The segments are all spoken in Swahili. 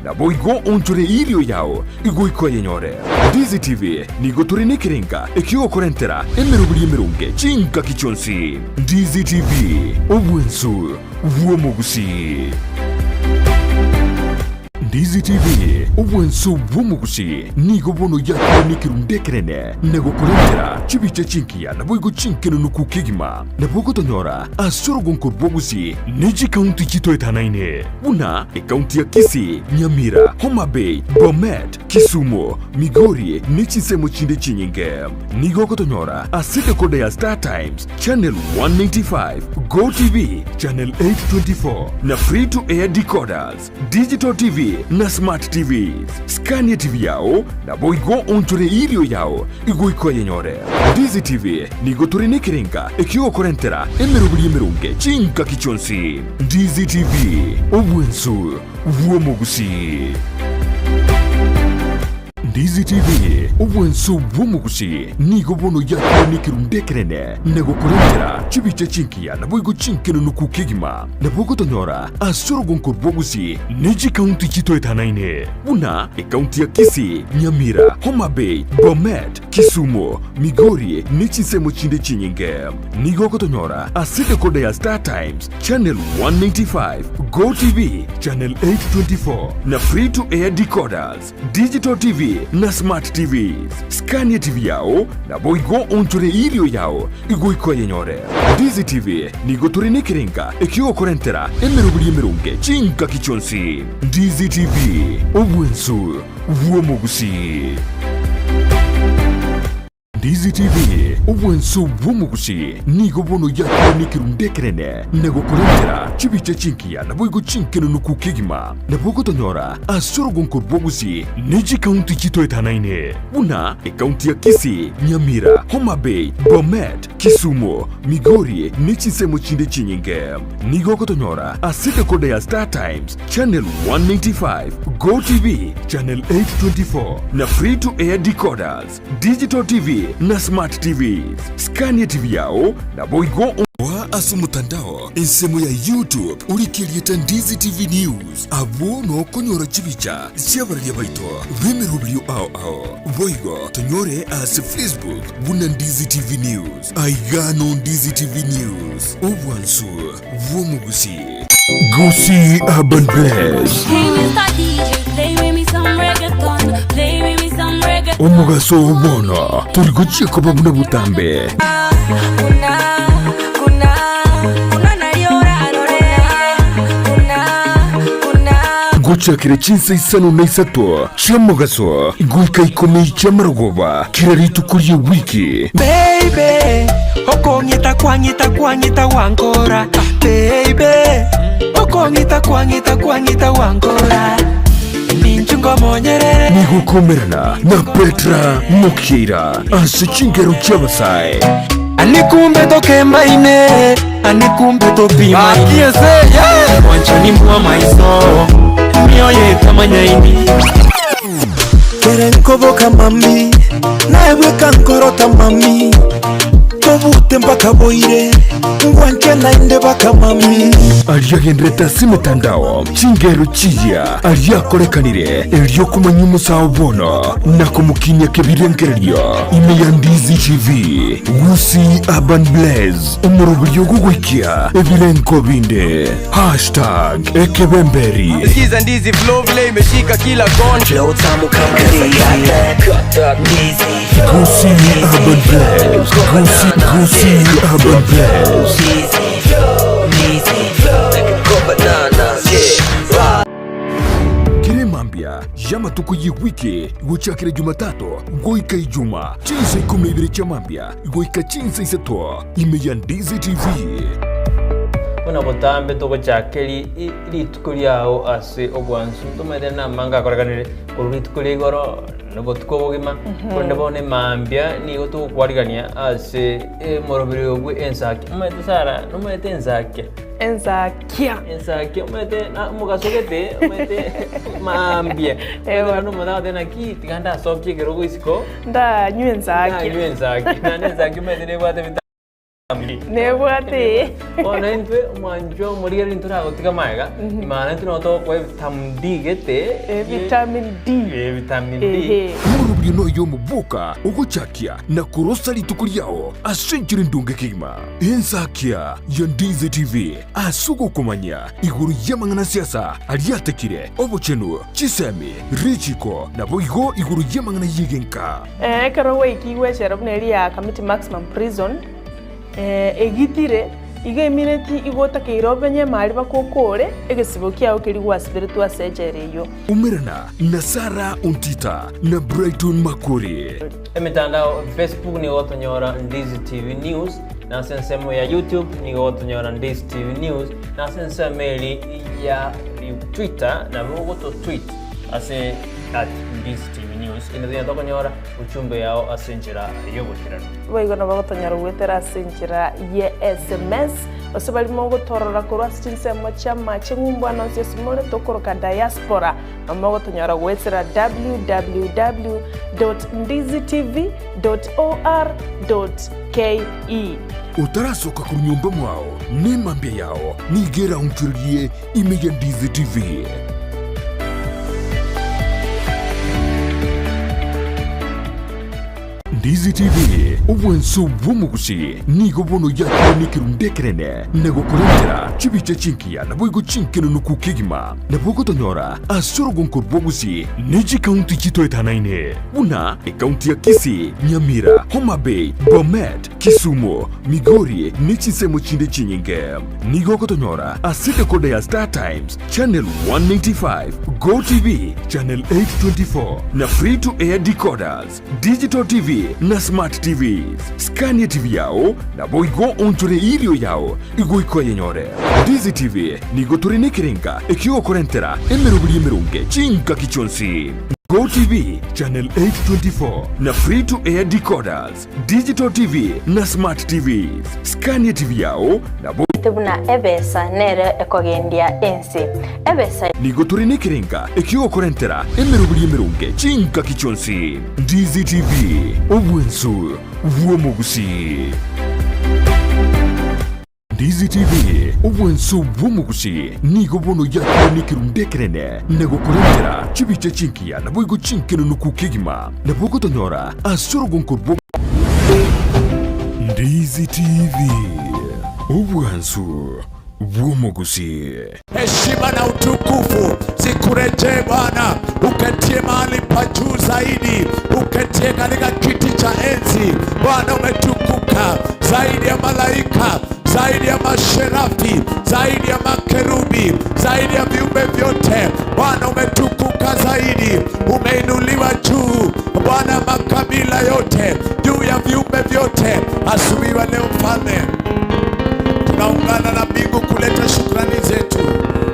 na boigo onchore irio yao igoiko yenyore. Gusii TV nigo turine kirenga ekio korentera emerubiri emerunge chinka kichonsi. Gusii TV obwensu uomo Gusii. Gusii TV obwensu uomo Gusii nigo bono yakiro nikirundekerene nego korentera chibiche chinkia na boigo chinkeno nukukigima na bogo tonyora asorogon korbo Gusii neji county chito etanaine una county ya Kisii, Nyamira, Homa Bay, Bomet, Kisumu, Migori nechisemo chinde chinyinge nigo kotonyora asite kode ya Star Times channel 195, Go TV channel 824 na free to air decoders, digital TV na smart TVs. Scania TV yao na boigo onchore irio yao igoiko yenyore. Gusii TV nigo turine kirenga ekio korentera emerubiri emerunge chinka kichonsi. Gusii TV obwensu uomo Gusii. Gusii TV obwensu uomo Gusii nigo bono yakiro nikirundekerene nego korentera chibiche chinkia na boigo chinkeno nukukigima na bogo tonyora asorogon korbo Gusii neji county chito etanaine una county ya Kisii, Nyamira, Homa Bay, Bomet, Kisumu, Migori nechisemo chinde chinyinge nigo kotonyora asite kode ya Star Times channel 195, Go TV channel 824 na free to air decoders, digital TV na smart TVs. Scania TV yao na boigo onchore irio yao igoiko yenyore. Gusii TV nigo turine kirenga ekio korentera emerubiri emerunge chinka kichonsi. Gusii TV obwensu uomo Gusii. Gusii TV obwensu uomo Gusii nigo bono yakiro nikirundekerene nego korentera chibiche chinkia na boigo chinkeno nukukigima na bogo tonyora asorogon korbo Gusii neji county chito etanaine una county ya Kisii, Nyamira, Homa Bay, Bomet, Kisumu, Migori nechisemo chinde chinyinge nigo kotonyora asite kode ya Star Times channel 195, Go TV channel 824 na free to air decoders, digital TV na smart TVs. Scania TV yao na boigo wa asumutandao insemo ya YouTube urikilieta Gusii TV News abo no konyora chibicha chiabarya baito bemerubrio ao boigo tonyore as Facebook buna Gusii TV News aigano Gusii TV News obwansu uomo Gusii. Gusii Urban Blaze omugaso ubona turigochie koba buna butambe gochakire chinsa isano na isato chiamugaso iguika ikomei chiamaragoba kiraritu kuriye wiki baby okongita kwangita wangora baby okongita kwangita wangora ninchungo monyerere nigukomerana na Petra Mukira ase chingero chiabasai anikumbe toke maine anikumbe topima akiese wanchani mwa maiso mioye tamanyaini kerenkoboka mami naeweka nkorota mami tobute mpaka boire ngwanche nainde baka mami aliagendreta simetandao chingero chiya aliakorekanire elio kumanyi musao bono na kumukinya kebirengererio ime ya Gusii TV Gusii Urban Blaze umurubrio gugwikia ebirenko binde #ekebemberi Sikiza ndizi flow vile imeshika kila kona flow tamu kama Gusii Urban Blaze Gusii Urban Blaze Kiremambia yamatuko yiwiki gochakire Jumatatu goika Ijuma chinsa ikumibiri chamambia goika chinsa isato imeya Gusii TV Una botambe to gochakeri iritukuri yao ase ogwansu tumede na manga koraganire kuritukuri goro nobotko bogima konde bone mambia ni goto kwarigania ase morobiri ogwe ensaki umete sara numete ensaki umete na mugasogete umete mambia ewa no moda dena ki tiganda sobje gerogo isiko nda nyuenzaki na nenzaki umete ne bwate Nebwate. Ona intwe mwanjo muri ari ntura gotika maiga. Imana ntino to kwa vitamin D gete. Vitamin D. Vitamin D. Murubyo no yo mubuka uguchakia na kurosa litukuriao asenjiri ndunge kigma. Ensakia ya Ndizi TV asugo kumanya iguru yamangana siasa aliatekire obochenu chisemi richiko na boigo iguru yamangana yigenka. Karawe ikiwe sherobneri ya Community Maximum Prison. Egitire iga imineti igota keirobenye mali bakokore egesibo kiao kirigwa spiritual surgery yo umerana na Sara Untita na Brighton Makuri emitandao Facebook ni gotonyora Ndizi TV News na sensemo ya YouTube ni gotonyora Ndizi TV News na sensemo ya Twitter na bogoto tweet ase @Ndizi TV News ina tokonyora uchumbe yao asenjira yogotirano baigona bagotonyora gwetera asenjira ye SMS osabali mongo torora korwa sinsemo chama chingumba na nsesimole tokoroka diaspora amagotonyora gwetera www.ndizitv.or.ke utarasoka ku nyumba mwao ni mambia yao nigera unchurie imeya Ndizi TV. Ndizi TV ubwenso bw'umugusi nigo bono yakonikiru ndekerene nego kurengera chibiche chinkia na boigo chinkeno nukukigima na bogo tonyora asoro gonko bwogusi niji county chito etanaine buna county ya Kisii, Nyamira, Homa Bay, Bomet, Kisumu, Migori nichi semo chinde chinyinge nigo kotonyora asite kode ya Star Times channel 195 Go TV channel 824 na free to air decoders digital TV na smart TVs. Scania TV yao na boigo onture ilio yao igo iko yenyore. Ndizi TV nigo turine kirenga ekio korentera emerubuli emerunge chinka kichonsi. Go TV channel 824 na free to air decoders digital TV na smart TVs. Scania TV yao na tubuna ebesa nere ekogendia ensi ebesa nigo turine kirenga ekio korentera emerubuli emerunge chinka kichonsi. Ndizi TV obwensu bw'omugusi. Ndizi TV obwensu bw'omugusi nigo bono yakonikiru ndekerene nego kurengera chibiche chinkia na boigo chinkeno nukukigima na bogo tonyora asoro gonko bwo. Ndizi TV obwensu bw'omugusi. Heshima na utukufu zikurejee Bwana, uketie mahali pa juu zaidi, uketie katika kiti cha enzi. Bwana umetukuka zaidi ya malaika, zaidi ya masherafi, zaidi ya makerubi, zaidi ya viumbe vyote. Bwana umetukuka zaidi, umeinuliwa juu Bwana, makabila yote, juu ya viumbe vyote. Asubuhi wa leo Mfalme, tunaungana na mbingu kuleta shukrani zetu,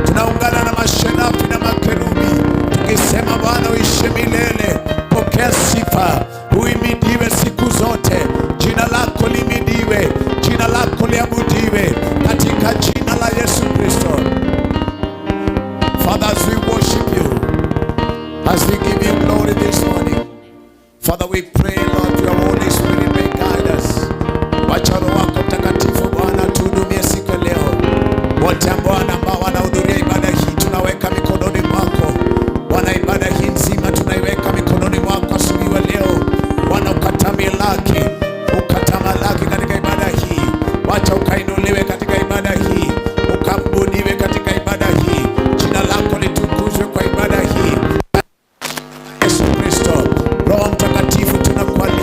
tunaungana na masherafi na makerubi tukisema Bwana uishi milele, pokea sifa, uimidiwe siku zote, jina lako limidiwe, jina lako liabudiwe katika jina la Yesu Kristo. Father, as we worship you, as we give you glory this morning, Father, we pray Lord, your Holy Spirit may guide us. Wacha Roho wako Mtakatifu Bwana tuhudumie siku ya leo. Wote ambao wanahudhuria ibada hii tunaweka mikononi mwako. Bwana, ibada hii nzima tunaiweka mikononi mwako asubuhi wa leo. Bwana, ukatamalaki katika ibada hii. Wacha ukainuliwe katika ibada hii, ukabudiwe katika ibada hii. Jina lako litukuzwe kwa ibada hii. Yesu Kristo, Roho Mtakatifu tunakualika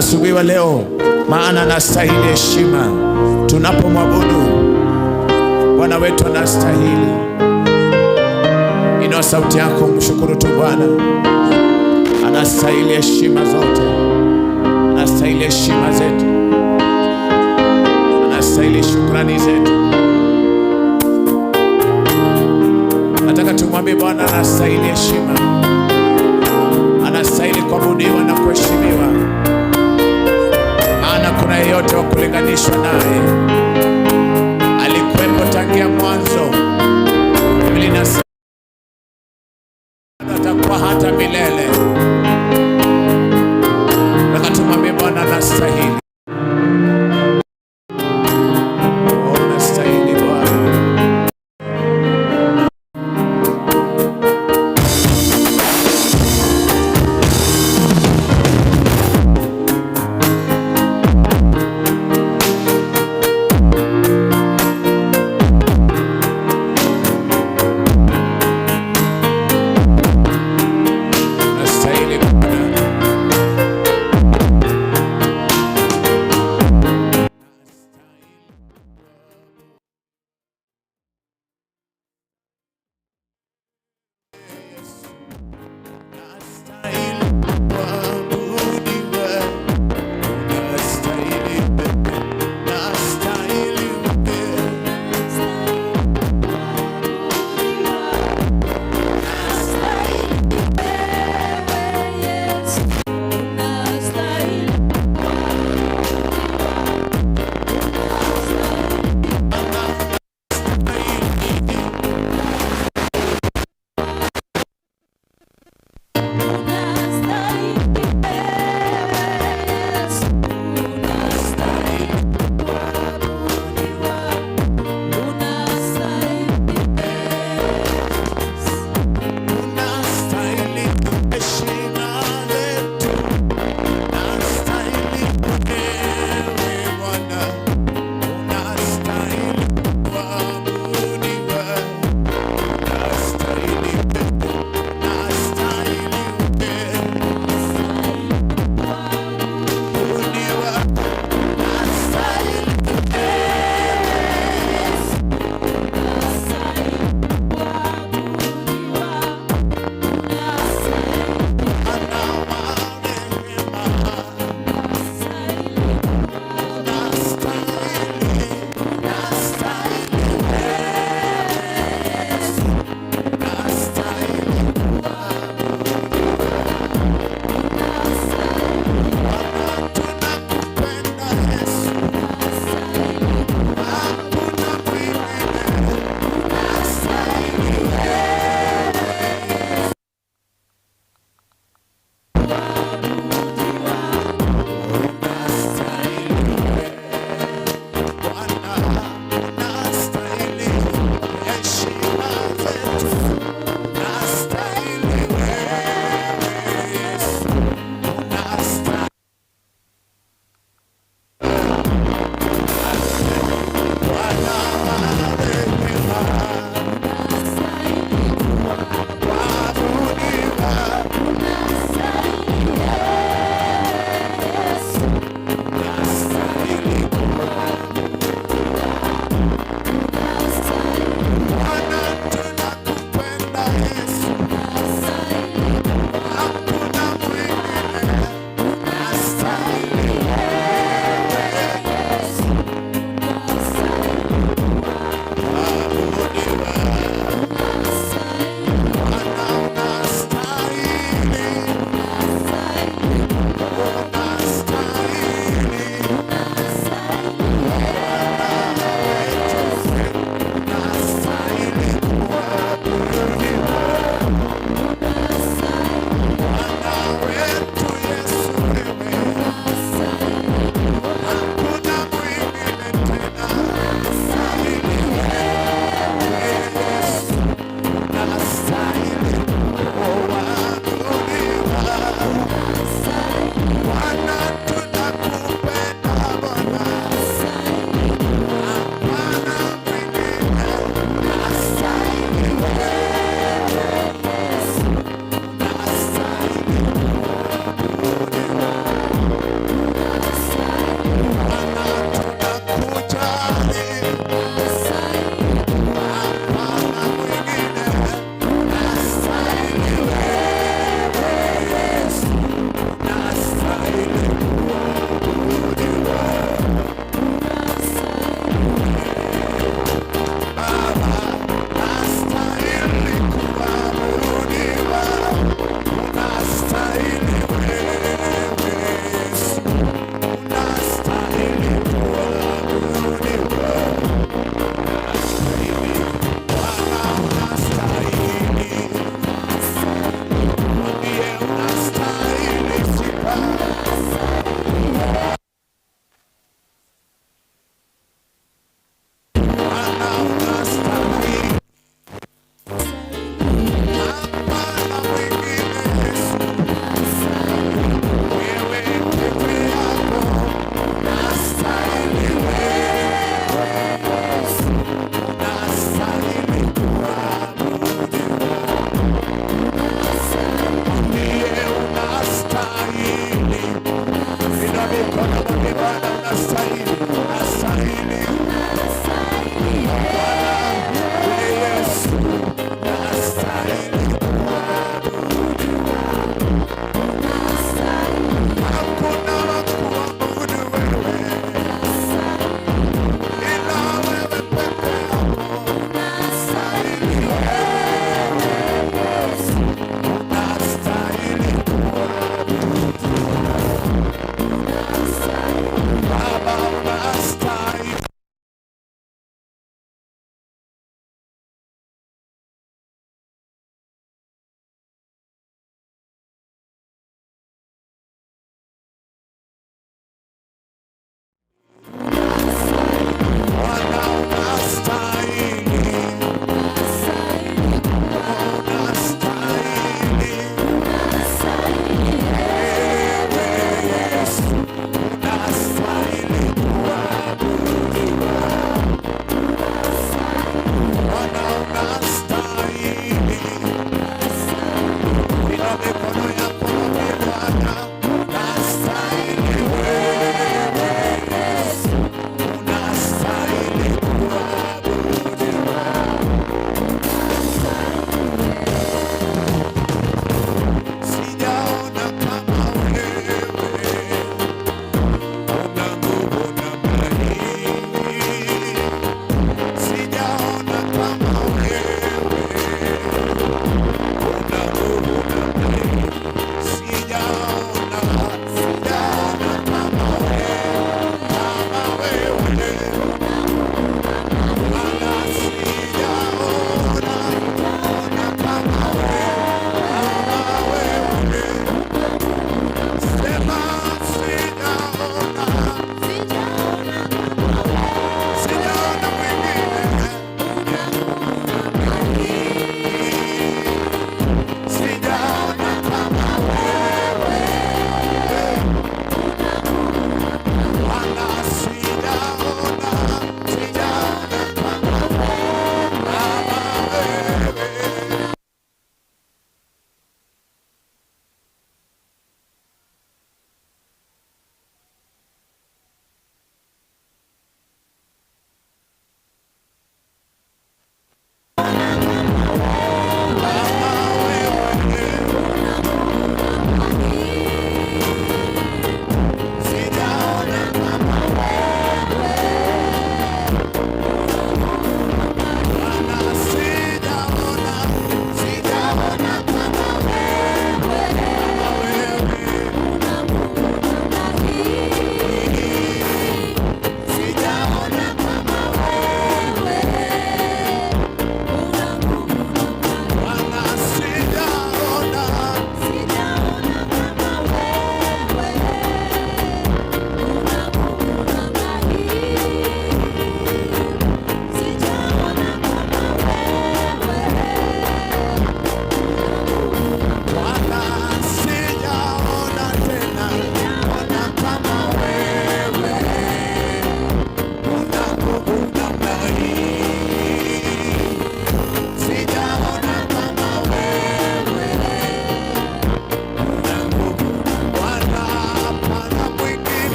asubuhi wa leo, maana anastahili heshima. Tunapomwabudu Bwana wetu anastahili. Inua sauti yako, mshukuru tu Bwana. Anastahili heshima zote, anastahili heshima zetu, anastahili shukrani zetu. Nataka tumwambie Bwana anastahili heshima, anastahili kuabudiwa na kuheshimiwa, maana kuna yeyote wa kulinganishwa naye. Alikuwepo tangia mwanzo, Biblia inasema atakuwa hata milele. Nataka tumwambie Bwana anastahili.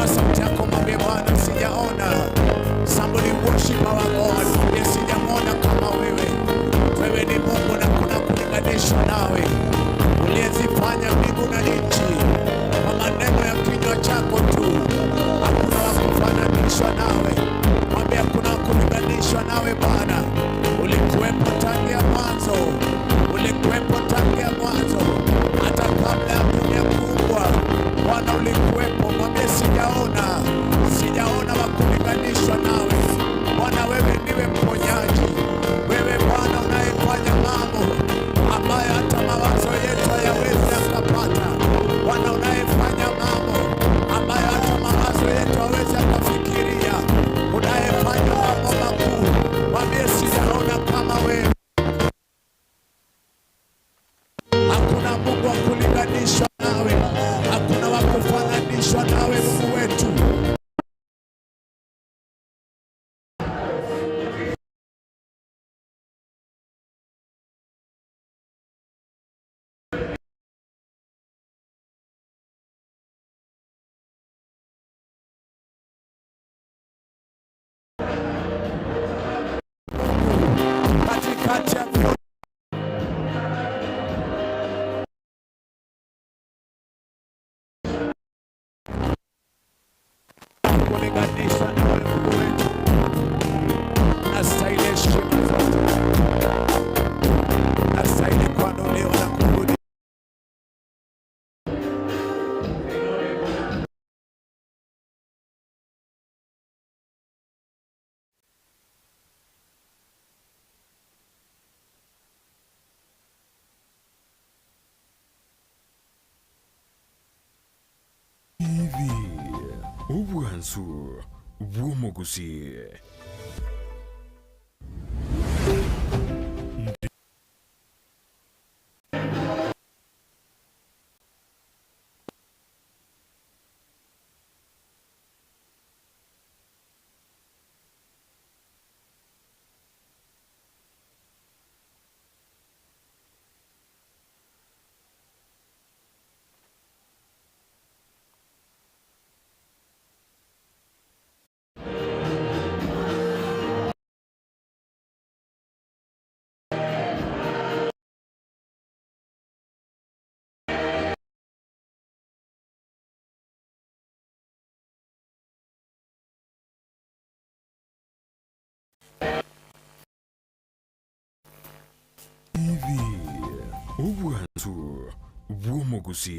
Inua sauti yako, mwambie Bwana, sijaona. Somebody worship our God. Mwambie sijaona kama wewe. Wewe ni Mungu na kuna kulinganishwa nawe. Uliyezifanya mbingu na nchi kwa maneno ya kinywa chako tu. Hakuna wa kufananishwa nawe. Mwambie hakuna wa kulinganishwa nawe Bwana. Ulikuwepo tangia mwanzo. Ulikuwepo tangia mwanzo. Hata kabla ya dunia kuumbwa. Bwana ulikuwepo. Mwambie sijaona. Sijaona wa kulinganishwa nawe. Bwana wewe ndiwe mponyaji. Wewe Bwana unayefanya mambo ambayo hata mawazo yetu hayawezi yakapata. Bwana unayefanya mambo ambayo hata mawazo yetu hawezi yakafikiria. Unayefanya mambo makuu. Mwambie sijaona kama wewe. Hakuna Mungu wa kulinganishwa nawe. Hakuna wa kufananishwa nawe Mungu wetu. Katikati ya kulinganisha nawe Mungu wetu. Unastahili heshima zote. Unastahili kuanuliwa na kuabudiwa. Hivi ubwansu bw'omugusi. Hivi ubwansu bw'omugusi.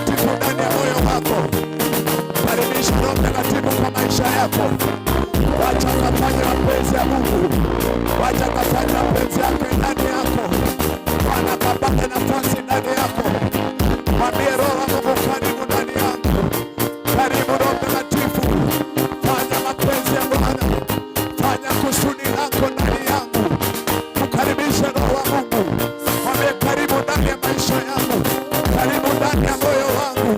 Mtakatifu ndani ya moyo wako. Karibisha Roho Mtakatifu kwa maisha yako. Wacha kafanya mapenzi ya Mungu. Wacha kafanya mapenzi yake ndani yako. Bwana kapate nafasi ndani yako. Mwambie Roho wa Mungu, karibu ndani yangu. Karibu Roho Mtakatifu. Fanya mapenzi ya Bwana. Fanya kusudi lako ndani yangu. Mkaribishe Roho wa Mungu. Mwambie karibu ndani ya maisha yangu. Karibu ndani ya moyo wangu.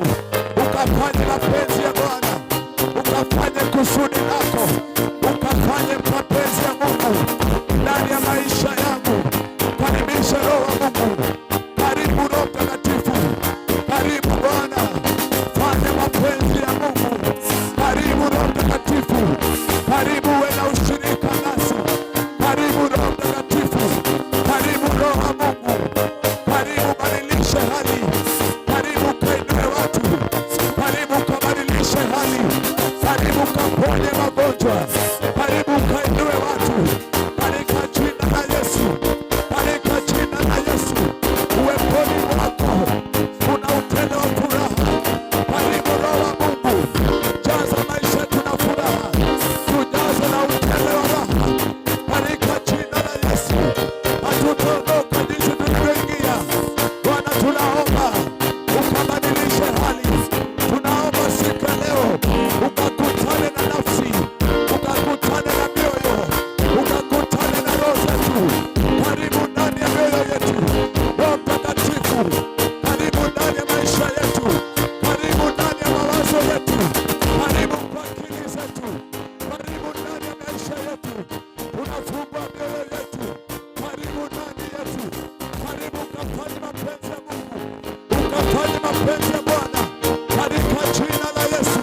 Ukafanye mapenzi ya Bwana. Ukafanye kusudi lako. Ukafanye mapenzi ya Mungu ndani ya maisha yangu. Karibisha Roho wa Mungu. Karibu Roho Mtakatifu. Karibu Bwana. Fanya mapenzi ya Mungu. Karibu Roho Mtakatifu. Karibu uwe na ushirika nasi. Karibu Roho Mtakatifu. Karibu Roho wa Mungu. Karibu badilishe hali. Karibu kainue watu. Karibu kabadilishe hali. Karibu kaponye magonjwa. Karibu kainue watu. Katika jina la Yesu. Katika jina la Yesu. Uweponi mwako kuna utele wa furaha. Karibu Roho wa Mungu. Jaza maisha yetu na furaha. Tujaze na utele wa raha. Katika jina la Yesu. Hatutaondoka jinsi tulivyoingia. Bwana, tunaomba ukabadilishe hali. Tunaomba siku ya leo ukakutane na nafsi, ukakutane na mioyo, ukakutane na roho zetu. Karibu ndani ya mioyo yetu, Roho Mtakatifu. Karibu ndani ya maisha yetu, karibu ndani ya mawazo yetu, karibu kwa akili zetu, karibu ndani ya maisha yetu. Tunafungua mioyo yetu, karibu ndani yetu, karibu ukafanye mapenzi ya Mungu, ukafanye mapenzi ya Bwana katika jina la Yesu.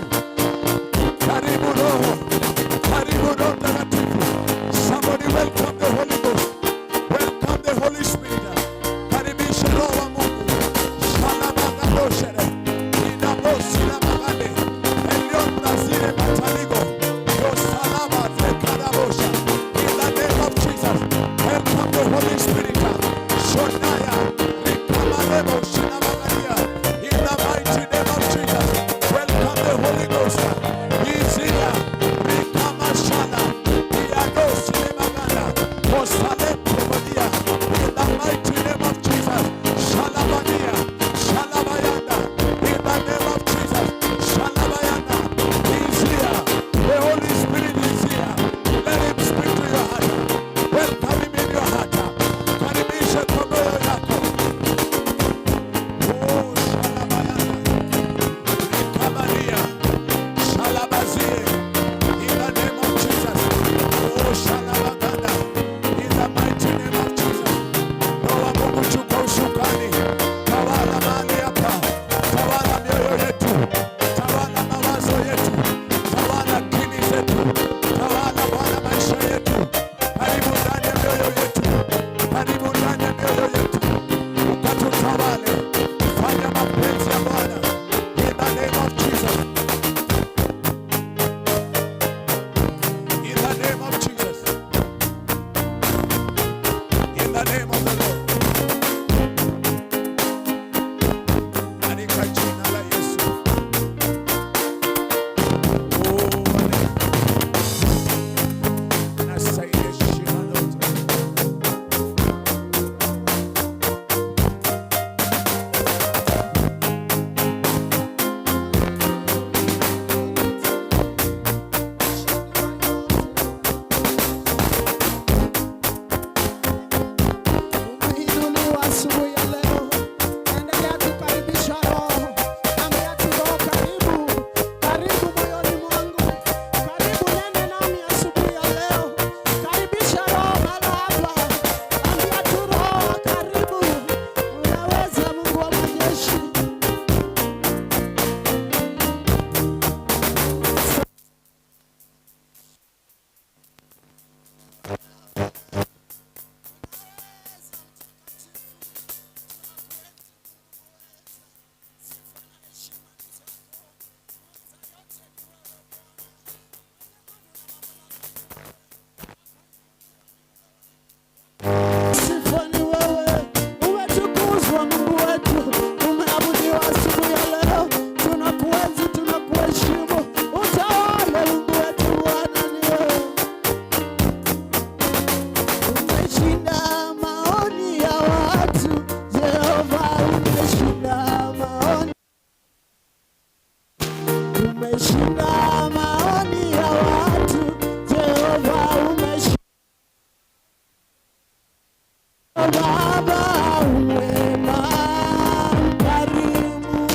umeshinda maoni ya watu. Jehova umeshinda. Baba umwema, karimu,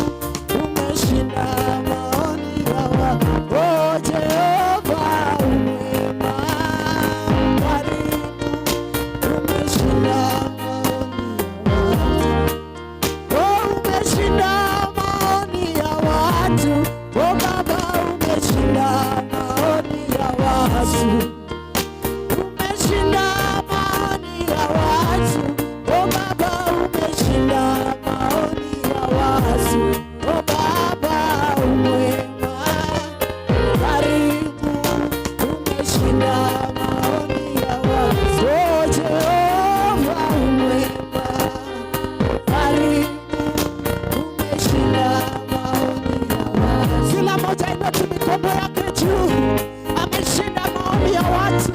umeshinda maoni ya watu. Oh Jehova umwema, karimu, umeshinda maoni ya watu. Oh umeshinda maoni ya watu. Oh Baba umeshinda maoni ya watu. Umeshinda maoni ya watu. Oh Baba umeshinda maoni ya watu. Oh Baba umwema, karibu, umeshinda maoni ya watu. Oh Jehova umwema, karibu, umeshinda maoni ya watu. Kila moja inua mikono yake juu. Ameshinda maoni ya watu.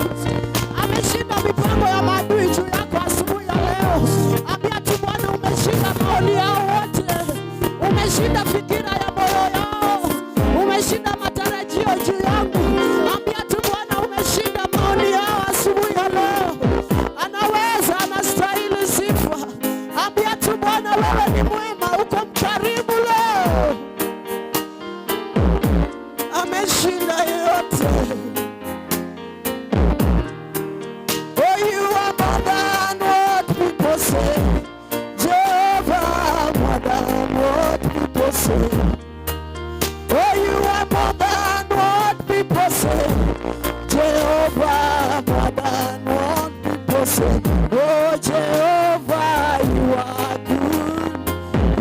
Ameshinda mipango ya maadui juu yako asubuhi ya leo. Ambia tu Bwana umeshinda maoni yao wote. Umeshinda fikira ya moyo yao. Umeshinda matarajio juu yangu. Ambia tu Bwana umeshinda maoni yao asubuhi ya leo. Anaweza, anastahili sifa. Ambia tu Bwana wewe ni mwema, uko mkarimu leo. Ameshinda yote. Oh, you are more than what people say. Jehovah, more than what people say. Oh, you are more than what people say. Jehovah, more than what people say. Oh, Jehovah, you are good.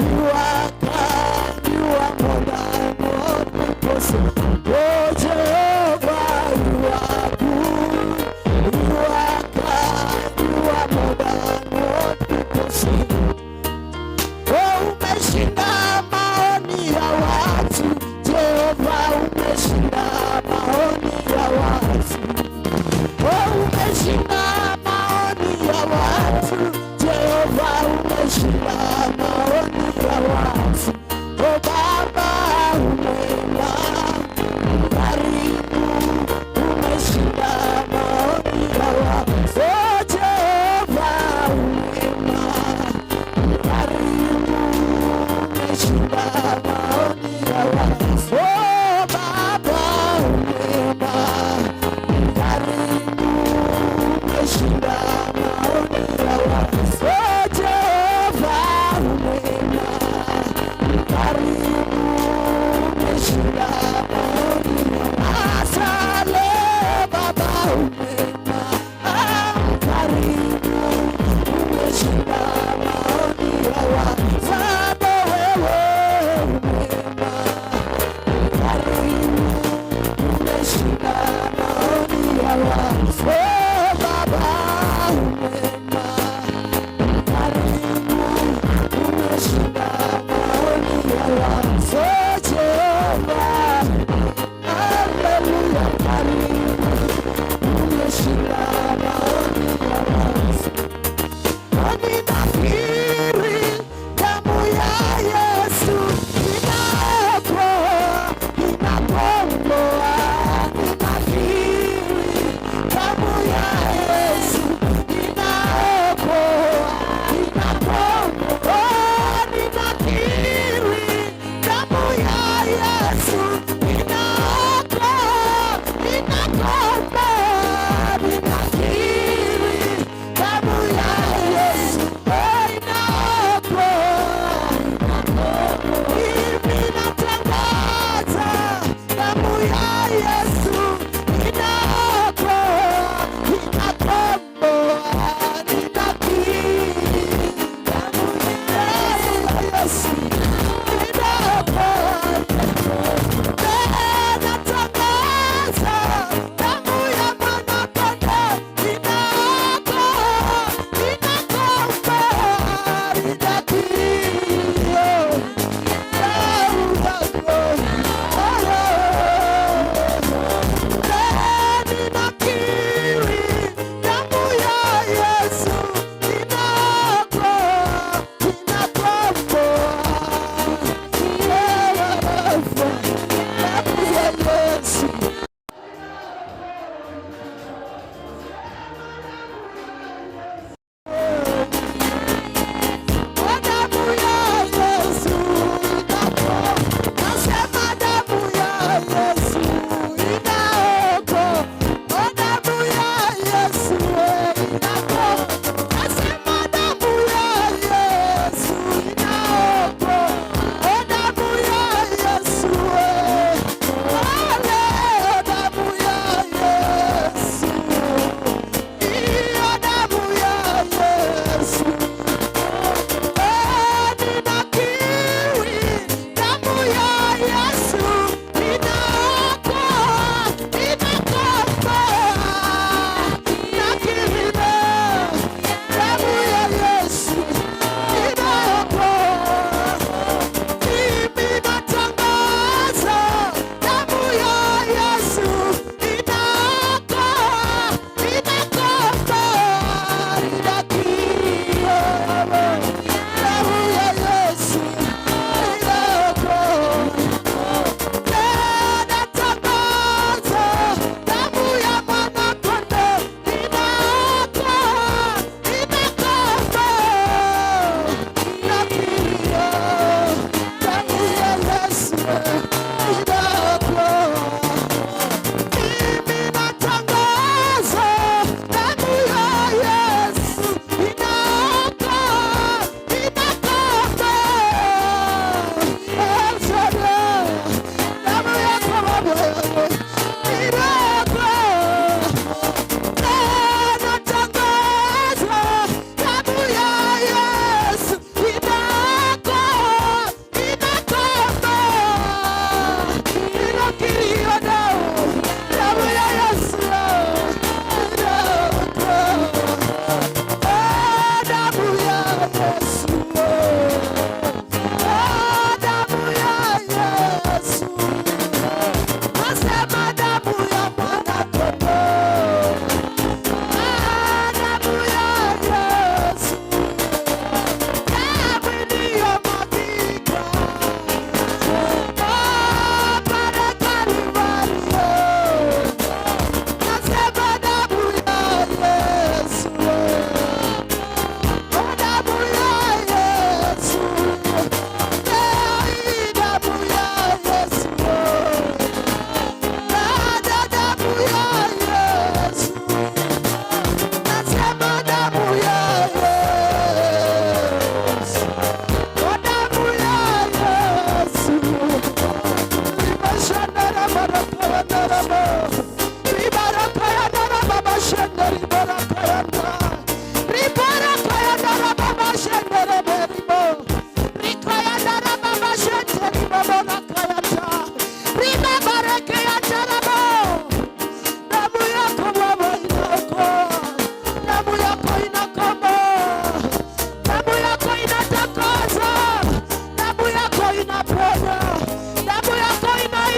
You are kind. You are more than what people say. Oh, Jehovah, you are good. You are kind. You are more than what people say. Oh, umeshinda maoni ya watu. Jehova, umeshinda maoni ya watu. Oh, umeshinda maoni ya watu. Jehova, umeshinda maoni ya watu. Oh Baba umwema, karibu, umeshinda maoni ya watu. Oh Jehova umwema, karibu, umeshinda maoni ya watu. Oh Baba umwema, karibu, umeshinda maoni ya watu. Oh Jehova umwema, karibu, umeshinda maoni ya watu. Asante Baba umwema, karibu, umeshinda maoni ya watu. Baba wewe umwema, karibu, umeshinda maoni ya watu. Oh Baba umwema, karibu, umeshinda maoni ya watu. Oh Jehova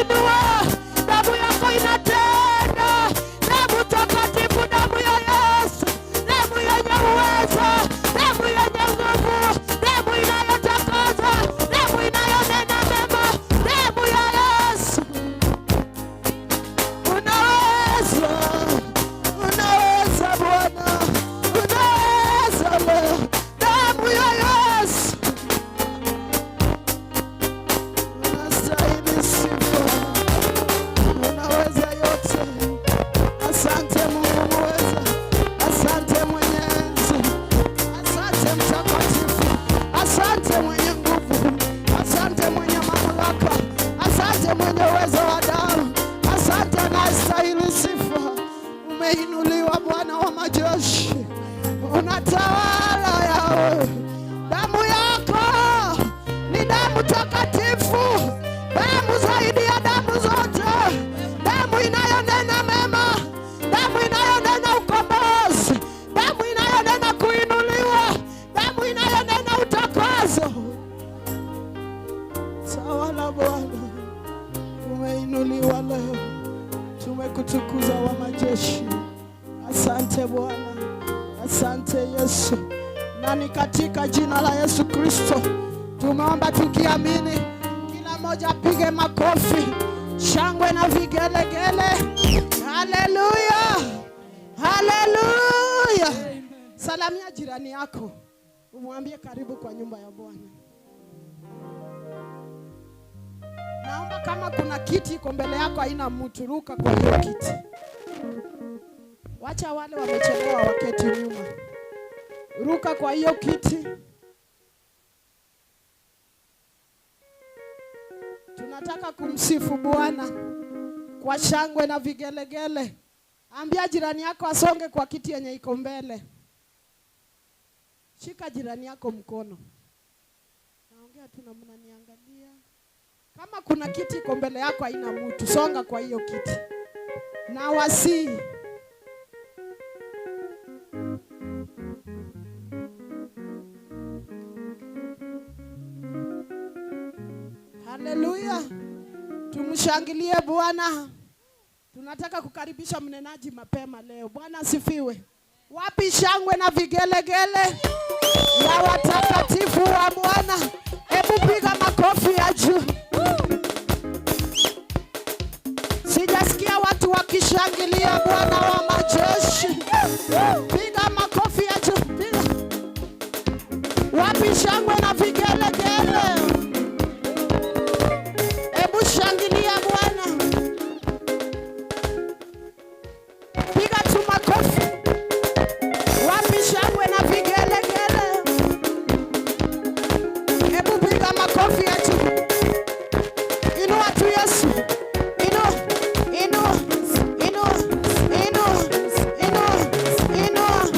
inainua, damu yako inatenda, damu takatifu, damu ya Yesu, damu yenye uwezo, damu yenye nguvu, damu inayotakaza, damu inayonena mema, damu ya Yesu. Unaweza, unaweza Bwana, unaweza leo, damu ya Yesu. Unastahili sifa, unaweza yote. Asante Mungu mweza, asante mwenye enzi, asante mtakatifu, asante mwenye nguvu, asante mwenye mamlaka, asante mwenye uwezo wa damu, asante anastahili sifa. Umeinuliwa Bwana wa majeshi, unatawala Yawe. Damu yako ni damu takatifu, damu zaidi ya damu zote, damu inayonena mema, damu inayonena ukombozi, damu inayonena kuinuliwa, damu inayonena utakaso. Tawala Bwana, umeinuliwa leo, tumekutukuza wa majeshi. Asante Bwana, asante Yesu, na ni katika jina la Yesu Kristo tumeomba tukiamini. Kila mmoja apige makofi, shangwe na vigelegele. Haleluya, haleluya. Salamia jirani yako, umwambie karibu kwa nyumba ya Bwana. Naomba kama kuna kiti iko mbele yako haina mtu, ruka kwa hiyo kiti. Wacha wale wamechelewa waketi nyuma, ruka kwa hiyo kiti. Tunataka kumsifu Bwana kwa shangwe na vigelegele. Ambia jirani yako asonge kwa kiti yenye iko mbele. Shika jirani yako mkono. Naongea tu na mnaniangalia. Kama kuna kiti iko mbele yako haina mtu, songa kwa hiyo kiti. Na wasi. Haleluya. Tumshangilie Bwana. Tunataka kukaribisha mnenaji mapema leo. Bwana asifiwe. Wapi shangwe na vigelegele ya watakatifu wa Bwana? Hebu piga makofi ya juu. Sijasikia watu wakishangilia Bwana wa majeshi. Piga makofi ya juu. Piga. Wapi shangwe na vigelegele? Hebu shangilia Bwana. Piga tu makofi. Wapi shangwe na vigelegele? Hebu piga makofi ya juu. Inua tu Yesu. Inua, inua, inua, inua, inua, inua,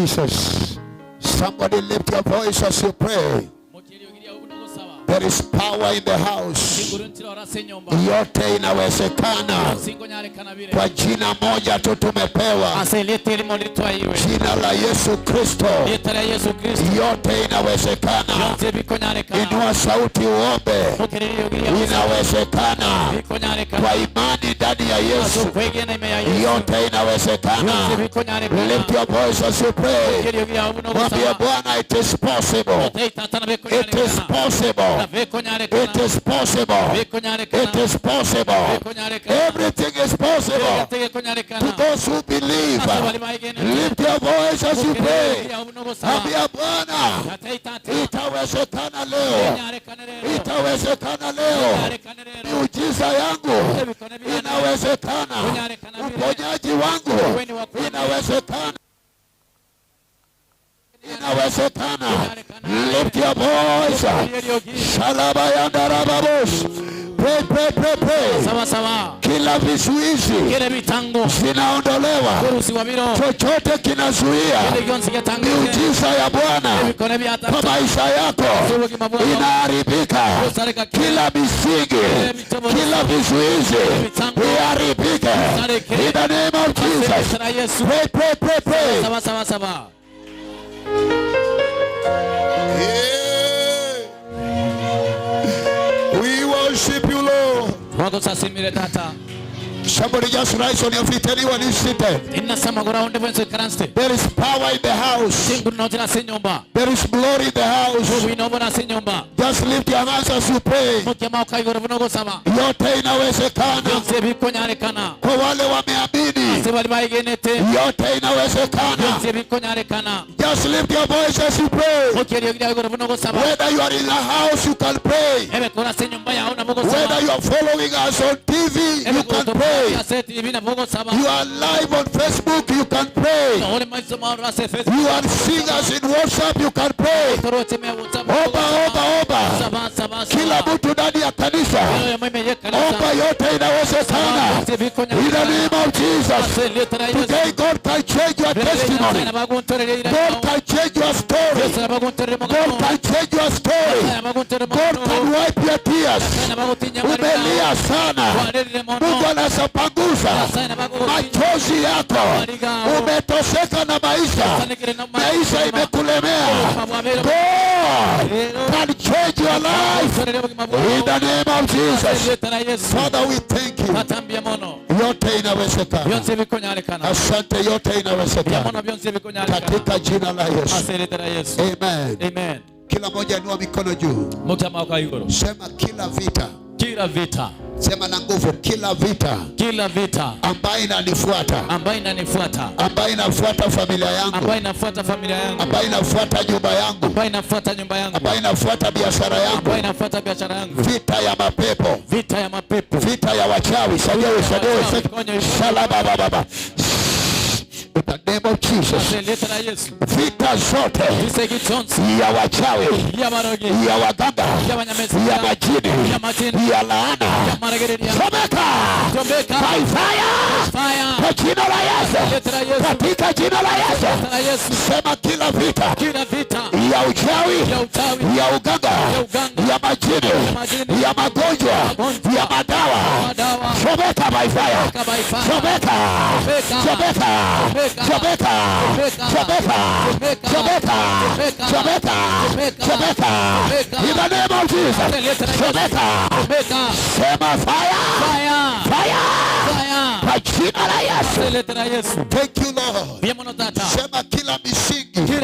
Jesus. Somebody lift your voice as you pray. There is power in the house. Yote inawezekana. Kwa jina moja tu tumepewa. Jina la Yesu Kristo. Yote inawezekana. Inua sauti uombe. Inawezekana. Kwa imani ndani ya Yesu. Yote inawezekana. Lift your voice as you pray. Mwambie Bwana, it is possible. It is possible. It is possible. It is possible. Everything is possible to those who believe. Lift your voice as you pray. Ambia Bwana, itawezekana leo. Itawezekana leo. Miujiza yangu inawezekana. Uponyaji wangu inawezekana. Inawezekana. Lift your voice. Shalabayandarababush. Pray, pray, pray, pray. Sawa sawa. Kila vizuizi zinaondolewa. Chochote kinazuia miujiza ya Bwana kwa maisha yako inaharibika. Kila misingi, kila vizuizi iharibike. In the name of Jesus. Pray, pray, pray, pray. Sawa sawa sawa. We worship you, Lord. Somebody just rise on your feet. Anyone is seated. There is power in the house. There is glory in the house. Just lift your hands as you pray. Yote inawezekana. Kwa wale wameamini. Yote inawezekana. Just lift your voice as you pray. Whether you are in a house, you can pray. Whether you are following us on TV, you can pray. You are live on Facebook, you can pray. You are singers in WhatsApp, you can pray. Oba. Kila mtu ndani ya kanisa. Oba, yote inawezekana. In the name of Jesus. Today God can change your testimony. God can change your story. God can change your story. God can wipe your tears. Umelia sana. Mungu anasapanguza machozi yako. Umetoseka na maisha imekulemea. God can change your life in the name of Jesus. Father, we thank you. Yote inawezekana. Asante, yote inawezekana katika jina la Yesu. Amen. Kila moja inua mikono juu. Sema kila vita. Kila vita. Sema na nguvu, kila vita ambayo inanifuata, ambayo inafuata familia yangu, ambayo inafuata nyumba yangu, ambayo inafuata biashara yangu, vita ya mapepo, vita ya wachawi, shalababa. In the name of Jesus. Vita zote ya wachawi, ya waganga, ya majini, ya laana, chomeka by fire. Kwa jina la Yesu. Katika jina la Yesu. Sema kila vita ya uchawi, ya uganga, ya majini, ya magonjwa, ya madawa, chomeka by fire. Chomeka. In the name of Jesus. Sema fire. Kwa jina la Yesu. Thank you, Lord. Sema kila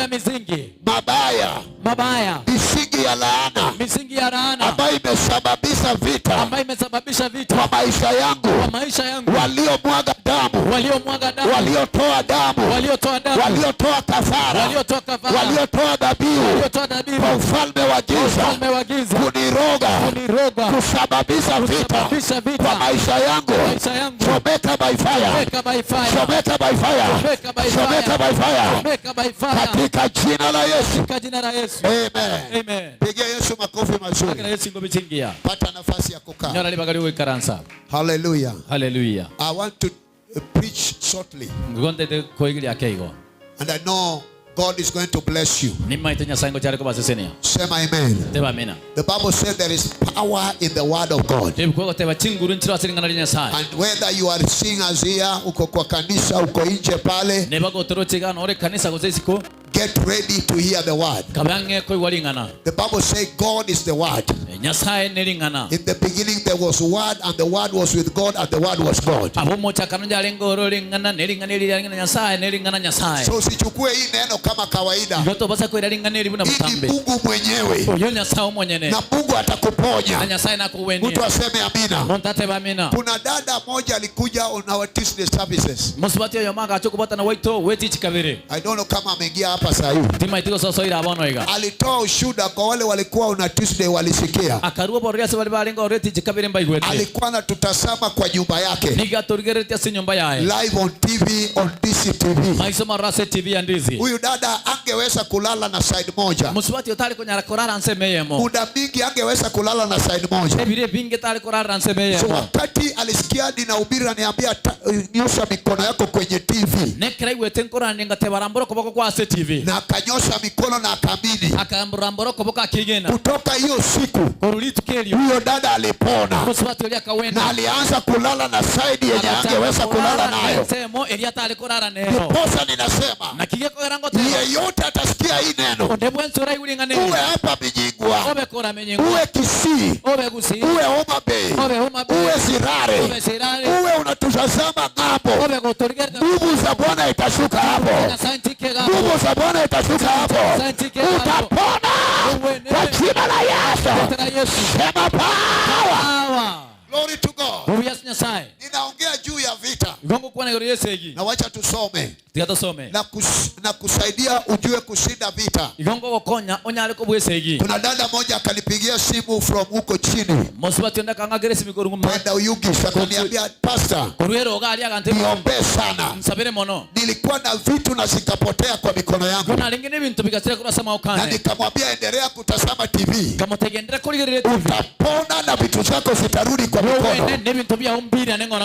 misingi mabaya, misingi ya laana ambayo imesababisha vita kwa maisha yangu, waliomwaga damu, waliotoa damu, waliotoa kafara, waliotoa dhabihu kwa ufalme wa giza, kuniroga, kusababisha vita kwa maisha yangu. Chomeka by fire. Katika jina la Yesu. Amen. Pigia Yesu makofi mazuri. Pata nafasi ya kukaa. Hallelujah. I want to preach shortly. And I know God is going to bless you. Say amen. The Bible said there is power in the word of God. And whether you are seeing us here, uko kwa kanisa, uko nje pale, get ready to hear the word. The Bible says God is the word. In the beginning there was word, and the word was with God, and the word was God. So usichukue hii neno kama kawaida. Hii ni Mungu mwenyewe. Na Mungu atakuponya. Mtu aseme amina. Kuna dada moja alikuja on our Tuesday services. I don't know kama ameingia hapa sasa hivi. Alitoa ushuhuda kwa wale walikuwa on Tuesday walisikia. Alikuwa anatutazama kwa nyumba yake. Live on TV, on DCTV. Huyu dada angeweza kulala na side moja. Muda mingi angeweza kulala na side moja. So wakati alisikia ninahubiri ananiambia nyosha mikono yako kwenye TV. Na akanyosha mikono na akamini. Kutoka hiyo siku huyo dada alipona. Na alianza kulala na side yenye angeweza kulala nayo. Posa ninasema yeyote atasikia hii neno, uwe hapa Menyinkwa, uwe Kisii, uwe Homa Bay, uwe Sirare, uwe unatutazama ng'ambo, nguvu za Bwana itashuka hapo. Nguvu za Bwana itashuka hapo. Utapona kwa jina la Yesu. Sema power. Glory to God. Ninaongea juu ya vita. Na wacha tusome. Na kusaidia ujue kushinda vita. Kuna dada moja akanipigia simu from huko chini. Kwenda Uyugi, akaniambia pastor, niombe sana. Nilikuwa na vitu na zikapotea kwa mikono yangu. Na nikamwambia endelea kutazama TV. Utapona na vitu zako zitarudi kwa mikono.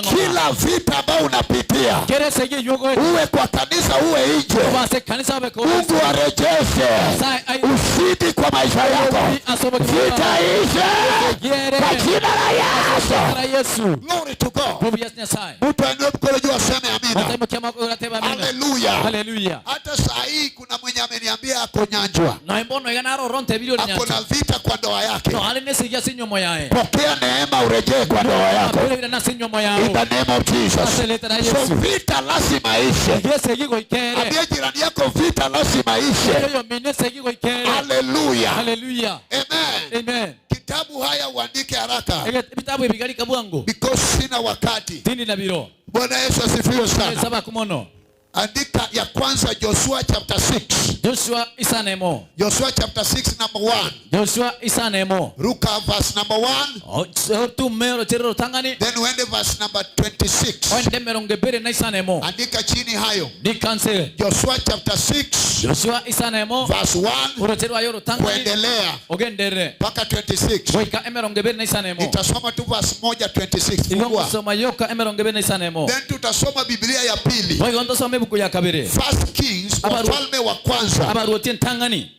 Kila vita ambao unapitia, uwe kwa kanisa uwe nje, Mungu arejeshe ushindi kwa maisha yako. Vita ishe kwa jina la Yesu. Glory to God. Mtu ainue mkono juu aseme amina. Hallelujah. Hata saa hii kuna mwenye ameniambia ako Nyanjwa, ako na vita kwa ndoa yake. Pokea neema urejee kwa ndoa yako. In the name of Jesus. So vita lazima ishe. Ambia jirani yako vita lazima ishe. Hallelujah. Amen. Kitabu haya uandike haraka. Because sina wakati. Bwana Yesu asifiwe sana. Andika ya kwanza Joshua chapter 6. Joshua chapter 6 number 1. Ruka verse number 1. Then uende verse number 26. Andika chini hayo. Joshua chapter 6 verse 1 kuendelea mpaka 26. Nitasoma tu verse 1 26. Then tutasoma Biblia ya pili. First Kings, wafalme wa kwanza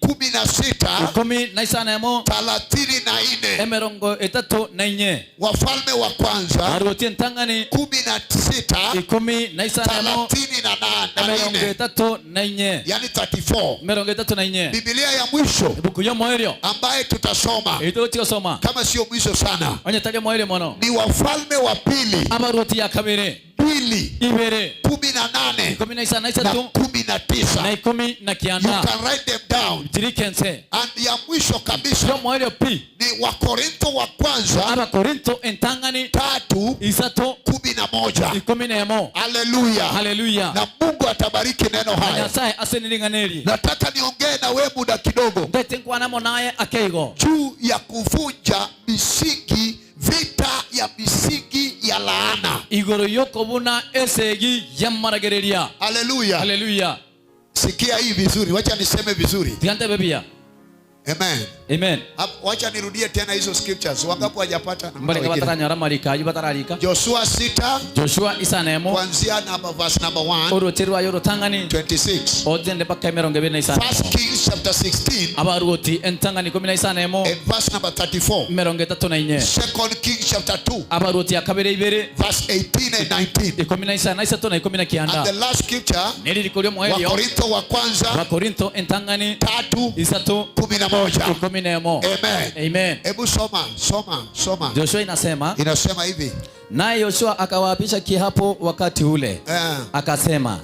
16:34. Wafalme wa kwanza 16:38. Yani 34. Biblia ya mwisho ambaye tutasoma kama sio mwisho sana ni Wafalme wa pili 2:18 na 19. You can write them down. And ya mwisho kabisa ni Wakorintho wa kwanza 3:11. Hallelujah. Na Mungu atabariki neno haya. Nataka niongee na wewe muda kidogo juu ya kuvunja misingi, vita ya misingi ya laana. Hallelujah. Sikia hii vizuri, wacha niseme vizuri. Amen. Amen. Wacha nirudie tena hizo scriptures. Wangapi hawajapata? Joshua 6. Joshua isanemo. Kuanzia verse number 1. Orocherwa yoro tangani 26. Odende paka mirongo ibiri na isano. First Kings chapter 16. Abaruoti entangani 10 na isanemo. And verse number 34. Mirongo itatu na inye. Second Kings chapter 2. Abaruoti akabere ibere. Verse 18 and 19. 10 na isano isatu na 10 na kianda. And the last scripture. Wakorintho wa kwanza. Wakorintho entangani 3. isatu 11. Amen. Amen. Hebu soma. Joshua inasema hivi. Naye Yoshua akawaapisha kiapo wakati ule. Akasema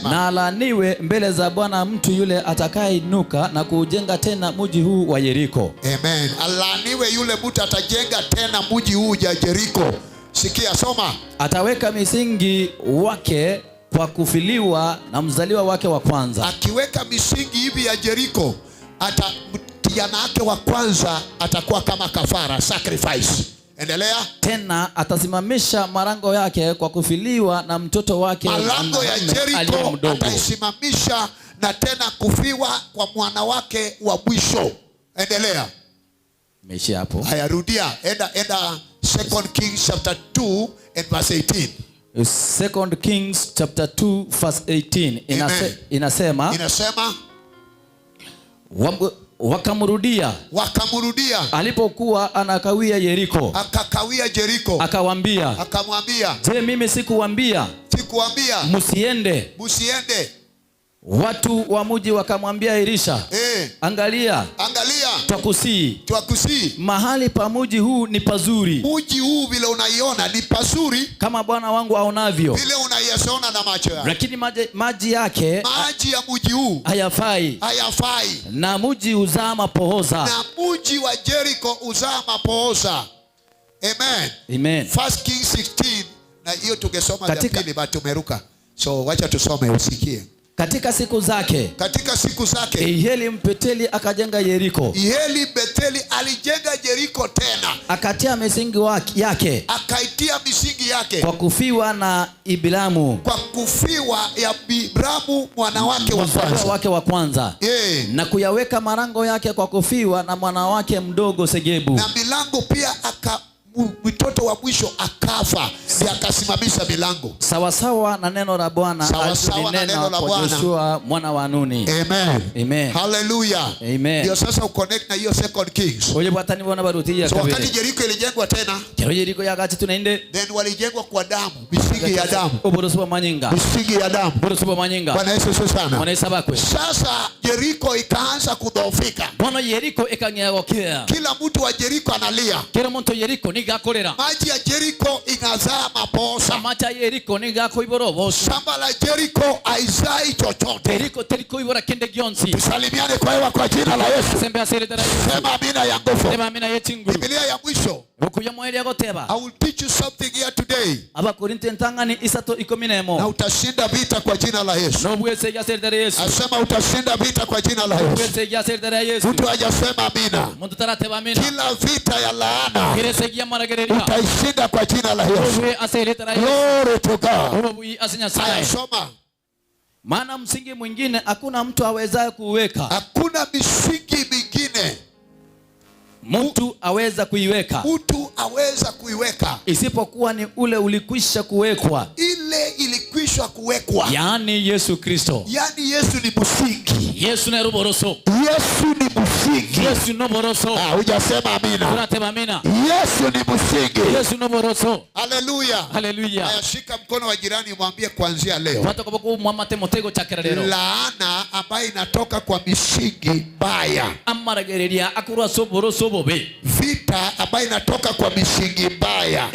na alaaniwe mbele za Bwana mtu yule atakayeinuka na kujenga tena mji huu wa Yeriko. Amen. Alaaniwe yule mtu atajenga tena mji huu wa Yeriko. Sikia, soma. Ataweka misingi wake kwa kufiliwa na mzaliwa wake wa kwanza. Akiweka misingi hivi ya Yeriko, kijana wake wa kwanza atakuwa kama kafara, sacrifice. Endelea. Tena atasimamisha malango yake kwa kufiliwa na mtoto wake. Malango ya Yeriko ataisimamisha na tena kufiwa kwa mwana wake wa mwisho. Endelea. Meshi hapo. Haya, rudia. Enda Second Kings chapter 2 and verse 18. Second Kings chapter 2 verse 18 inasema wakamrudia alipokuwa anakawia Yeriko. Akakawia Yeriko. Akamwambia, je, mimi sikuambia musiende? Watu wa mji wakamwambia Elisha, angalia twakusii mahali pa mji huu ni pazuri. Mji huu vile unaiona ni pazuri kama bwana wangu aonavyo, vile unaiona na macho yako, lakini maji ya mji huu hayafai, na mji uzaa mapooza, na mji wa Yeriko uzaa mapooza. Amen. First Kings 16, na hiyo tungesoma ya pili but tumeruka, so wacha tusome usikie. Katika siku zake Iheli Mbeteli akajenga Yeriko. Iheli Mbeteli alijenga Yeriko tena. Akaitia misingi yake kwa kufiwa na Ibramu. Kwa kufiwa ya Ibramu mwana wake wa kwanza. Na kuyaweka malango yake kwa kufiwa na mwana wake mdogo Segebu. Na milango pia mtoto wa mwisho akafa, akasimamisha milango. Sawasawa na neno la Bwana alinena kwa Joshua mwana wa Nuni. Amen. Hallelujah. Amen. Ndio sasa uconnect na hiyo Second Kings. So wakati Yeriko ilijengwa tena, then walijengwa kwa damu, misingi ya damu. Bwana Yesu sana. Sasa Yeriko ikaanza kudhoofika. Kila mtu wa Yeriko analia. Maji ya Yeriko inazaa mapooza. Shamba la Yeriko haizai chochote. Tusalimiane kwa hewa kwa jina la Yesu. Sema amina ya nguvu. Biblia ya mwisho. I will teach you something here today. Na utashinda vita kwa jina la Yesu. Asema utashinda vita kwa jina la Yesu. Mtu hajasema amina. Kila vita ya laana utaishinda kwa jina la Yesu. Glory to God. Soma. Maana msingi mwingine hakuna mtu awezaye kuweka. Hakuna misingi mingine mtu aweza kuiweka isipokuwa ni ule ulikwisha kuwekwa. Ile ilikwisha kuwekwa, yaani Yesu Kristo. Yaani Yesu ni msingi. Yesu ni ruboroso. Yesu ni msingi. Yesu ni ruboroso. Hujasema amina. Unasema amina. Yesu ni msingi. Yesu ni ruboroso. Hallelujah. Hallelujah. Shika mkono wa jirani mwambie kuanzia leo, laana ambayo inatoka kwa misingi mbaya, vita ambayo inatoka kwa misingi mbaya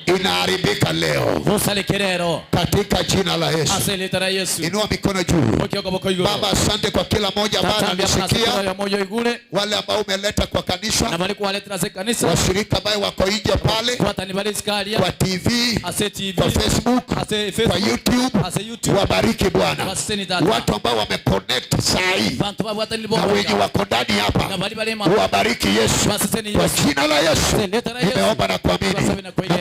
inaharibika leo katika jina la Yesu. Inua mikono juu. Baba, asante kwa kila mmoja ambaye anasikia, wale ambao umeleta kwa kanisa, washirika ambao wako nje pale, kwa TV, kwa Facebook, kwa YouTube. Wabariki Bwana. Watu ambao wameconnect sahi na wenye wako ndani hapa, wabariki Yesu kwa jina la Yesu. Nimeomba na kuamini.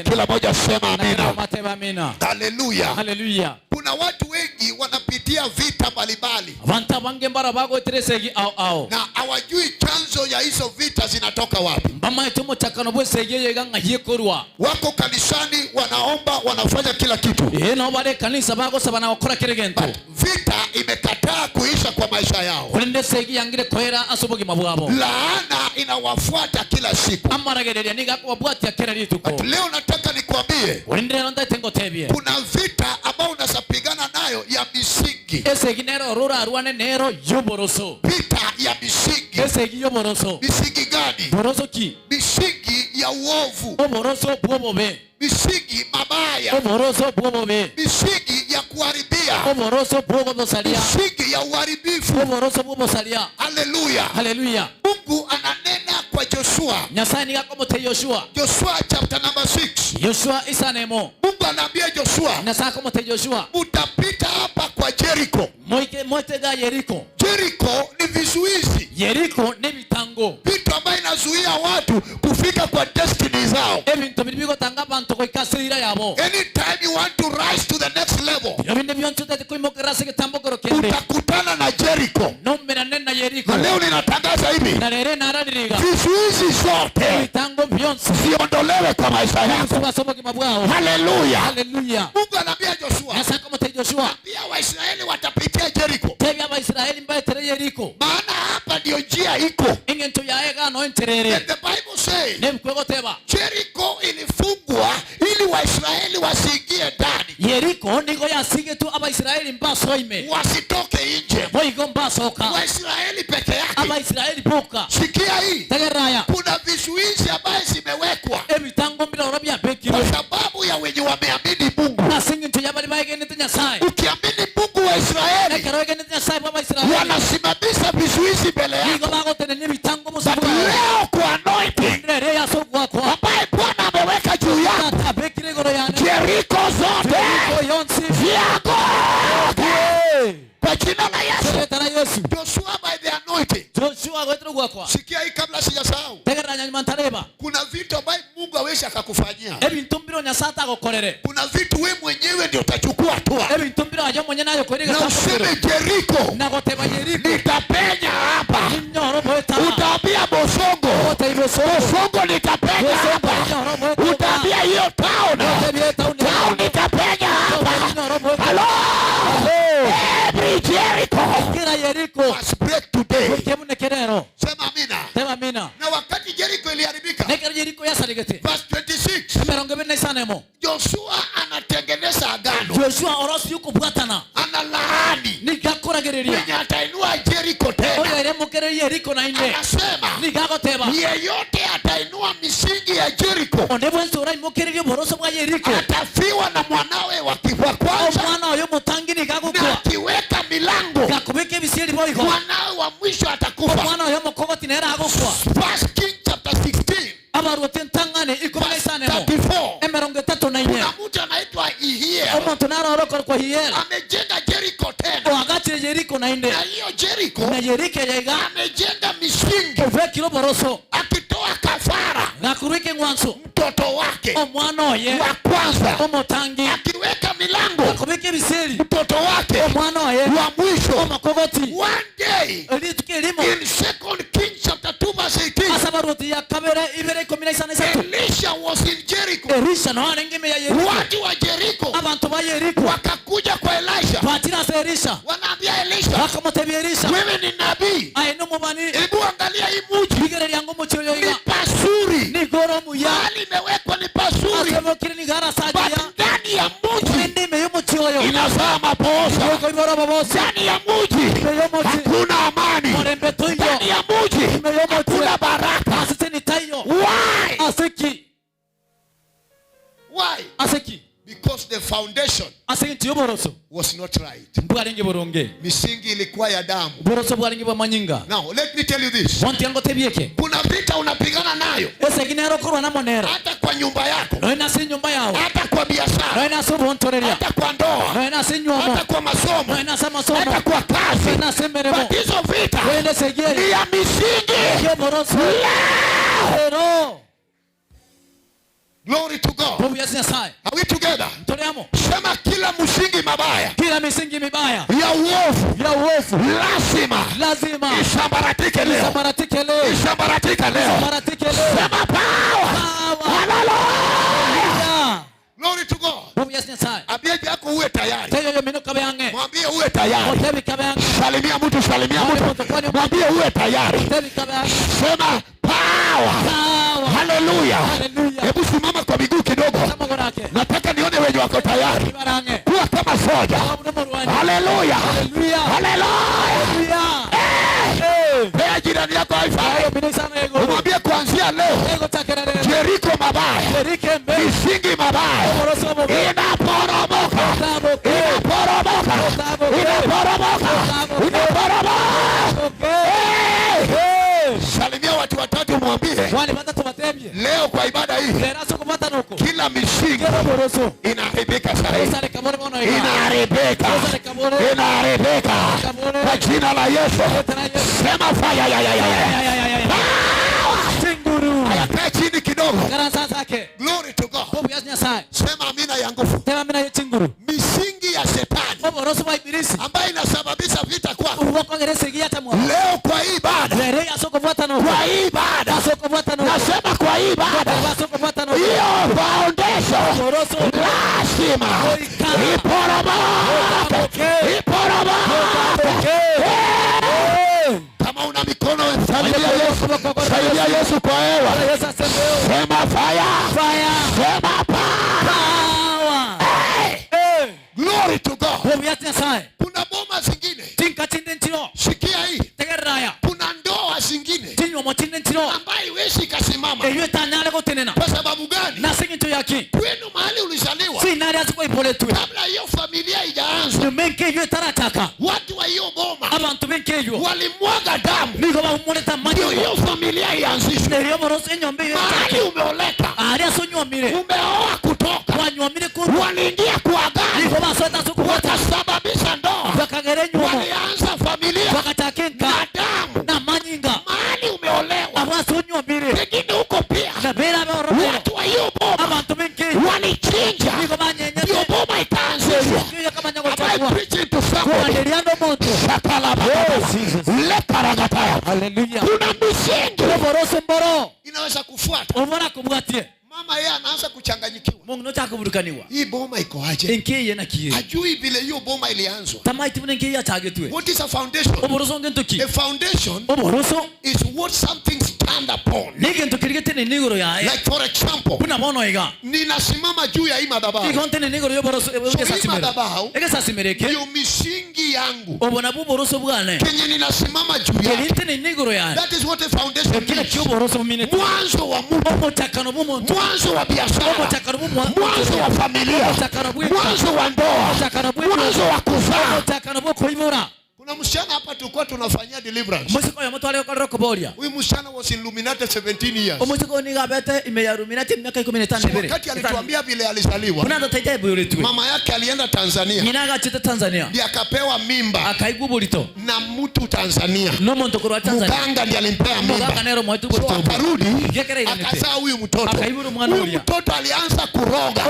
Kila mmoja sema amina. Hallelujah. Hallelujah. Kuna watu wengi wanapitia vita mbalimbali. na hawajui chanzo ya hizo vita zinatoka wapi. Wako kanisani, wanaomba, wanafanya kila kitu, but vita imekataa kuisha kwa maisha yao. Laana inawafuata kila siku. But leo nataka nikwambie, kuna vita ambao unasapigana nayo ya misingi. Vita ya misingi. Misingi gani? Misingi ya uovu. Misingi mabaya. Misingi ya kuharibia. Misingi ya uharibifu. Haleluya. Mungu ananena kwa Joshua. Joshua chapter number 6. Mungu anaambia Joshua, utapita hapa kwa Jericho. Jericho ni vizuizi. Vitu ambayo inazuia watu kufika kwa destiny zao. Anytime you want to rise to the next level, utakutana na Jericho. Na leo ninatangaza hivi, vizuizi zote ziondolewe kwa maisha yako. Haleluya. Mungu anaambia Joshua, pia Waisraeli watapitia Jericho. Maana hapa ndio njia iko. And the Bible says Jericho ilifungwa ili Waisraeli wasiingie ndani. Wasitoke nje. Waisraeli peke yake. Sikia hii. Kuna vizuizi ambaye zimewekwa kwa sababu ya wenye wameamini Mungu. Ukiamini Mungu wa Israeli, wanasimamisha vizuizi mbele yako. Leo kwa anointing ambaye Bwana ameweka juu yako, Jericho zote vyako kwa jina la Yesu. Joshua by the anointing. Sikia hii kabla sijasahau. Kuna vitu ambavyo Mungu hawezi akakufanyia. Kuna vitu wewe mwenyewe ndio utachukua hatua. Na useme Jericho, nitapenya hapa. Utaambia Bosongo, nitapenya hapa. Utaambia hiyo town, nitapenya hapa. Hello. Every Jericho must break today. Sema amina. Na wakati Jericho iliharibika, verse 26, Joshua anatengeneza agano. Analaani mwenye atainua Jericho tena. Anasema yeyote atainua misingi ya Jericho atafiwa na mwanawe wa kwanza, na akiweka milango mwanawe wa mwisho atakufa. First King chapter 16 kuna mtu anaitwa Ihiel. Amejenga Jericho tena. Na hiyo Jericho amejenga misingi, akitoa kafara mtoto wake wa kwanza, akiweka milango mtoto wake wa mwisho. One day in Second King chapter 2 verse 18, Elisha was in Jericho. Watu wa Jericho wakakuja kwa Elisha, wanaambia Elisha, wewe ni nabii, hebu angalia hii mji ni pazuri, mahali imewekwa ni pazuri, ndani ya mji inazaa maposa, ndani ya mji hakuna amani, ndani ya mji hakuna baraka. Why? Because the foundation was not right. Misingi ilikuwa ya damu. Now let me tell you this. Kuna vita unapigana nayo hata kwa nyumba yako, hata kwa biashara, hata kwa ndoa, hata kwa masomo, hata kwa kazi. But hizo vita ni ya misingi. Glory to God. Are we together? Sema kila msingi mabaya. Kila misingi mibaya ya uovu. Ya uovu. Lazima. Isabaratike leo. Isabaratike leo. Isabaratike leo. Isabaratike leo. Sema power. Hallelujah. Glory to God. Abia yako uwe tayari. Mwambie uwe tayari. Salimia mtu, salimia mtu. Mwambie uwe tayari. Sema power. Hallelujah. Hebu simama kwa miguu kidogo. Nataka nione wenye wako tayari. Kuwa kama soja. Hallelujah. Hallelujah. Pea jirani yako high-five. Umwambie kuanzia leo Jericho mabaya, misingi mabaya inaporomoka. Inaporomoka. Inaporomoka. Inaporomoka. Salimia watu watatu mwambie leo kwa ibada hii kila misingi inaharibika sasa. Inaharibika. Inaharibika. Kwa jina la Yesu. Sema fire. Aya chini kidogo. Glory to God. Sema amina ya nguvu. Misingi ya shetani ambayo inasababisha vita kwako. Leo kwa ibada. Kwa ibada. Nasema kwa ibada. Hiyo foundation lazima iporomoke. Kama una mikono salimia Yesu kwa hewa. Sema fire. Sema power. Glory to God. Kuna boma zingine. Sikia hii. Kuna ndoa zingine ambayo iwezi kasimama. Kwa sababu gani? Kwenu mahali ulizaliwa, kabla hiyo familia haijaanza, watu wa hiyo boma walimwaga damu ndio hiyo familia ianzishwe. Mahali umeoleka, umeoa kutoka, waliingia kwa agano, wakasababisha ndoa, walianza familia na damu na manyinga. Mahali umeolewa, pengine huko pia watu wa hiyo boma walichinja, hiyo boma itaanzishwa. Kuna misingi inaweza kufuata. Mama yeye anaanza kuchanganyikiwa. Hii boma iko aje? Ajui vile hiyo boma ilianzwa. What is a foundation? A foundation is what something stand upon. Like for example, ninasimama juu ya hii madhabahu. Hii madhabahu ndio misingi yangu. Kenye ninasimama juu ya. That is what a foundation is. Mwanzo wa Mungu. Mwanzo wa biashara, mwanzo wa familia, mwanzo wa ndoa, mwanzo wa kuzaa. Kuna msichana hapa tulikuwa tunafanyia deliverance. Huyu msichana was illuminated 17 years. Wakati alituambia vile alizaliwa, mama yake alienda Tanzania. Ndiye akapewa mimba na mtu Tanzania. Mganga ndiye alimpea mimba. So akarudi akazaa huyu mtoto. Huyu mtoto alianza kuroga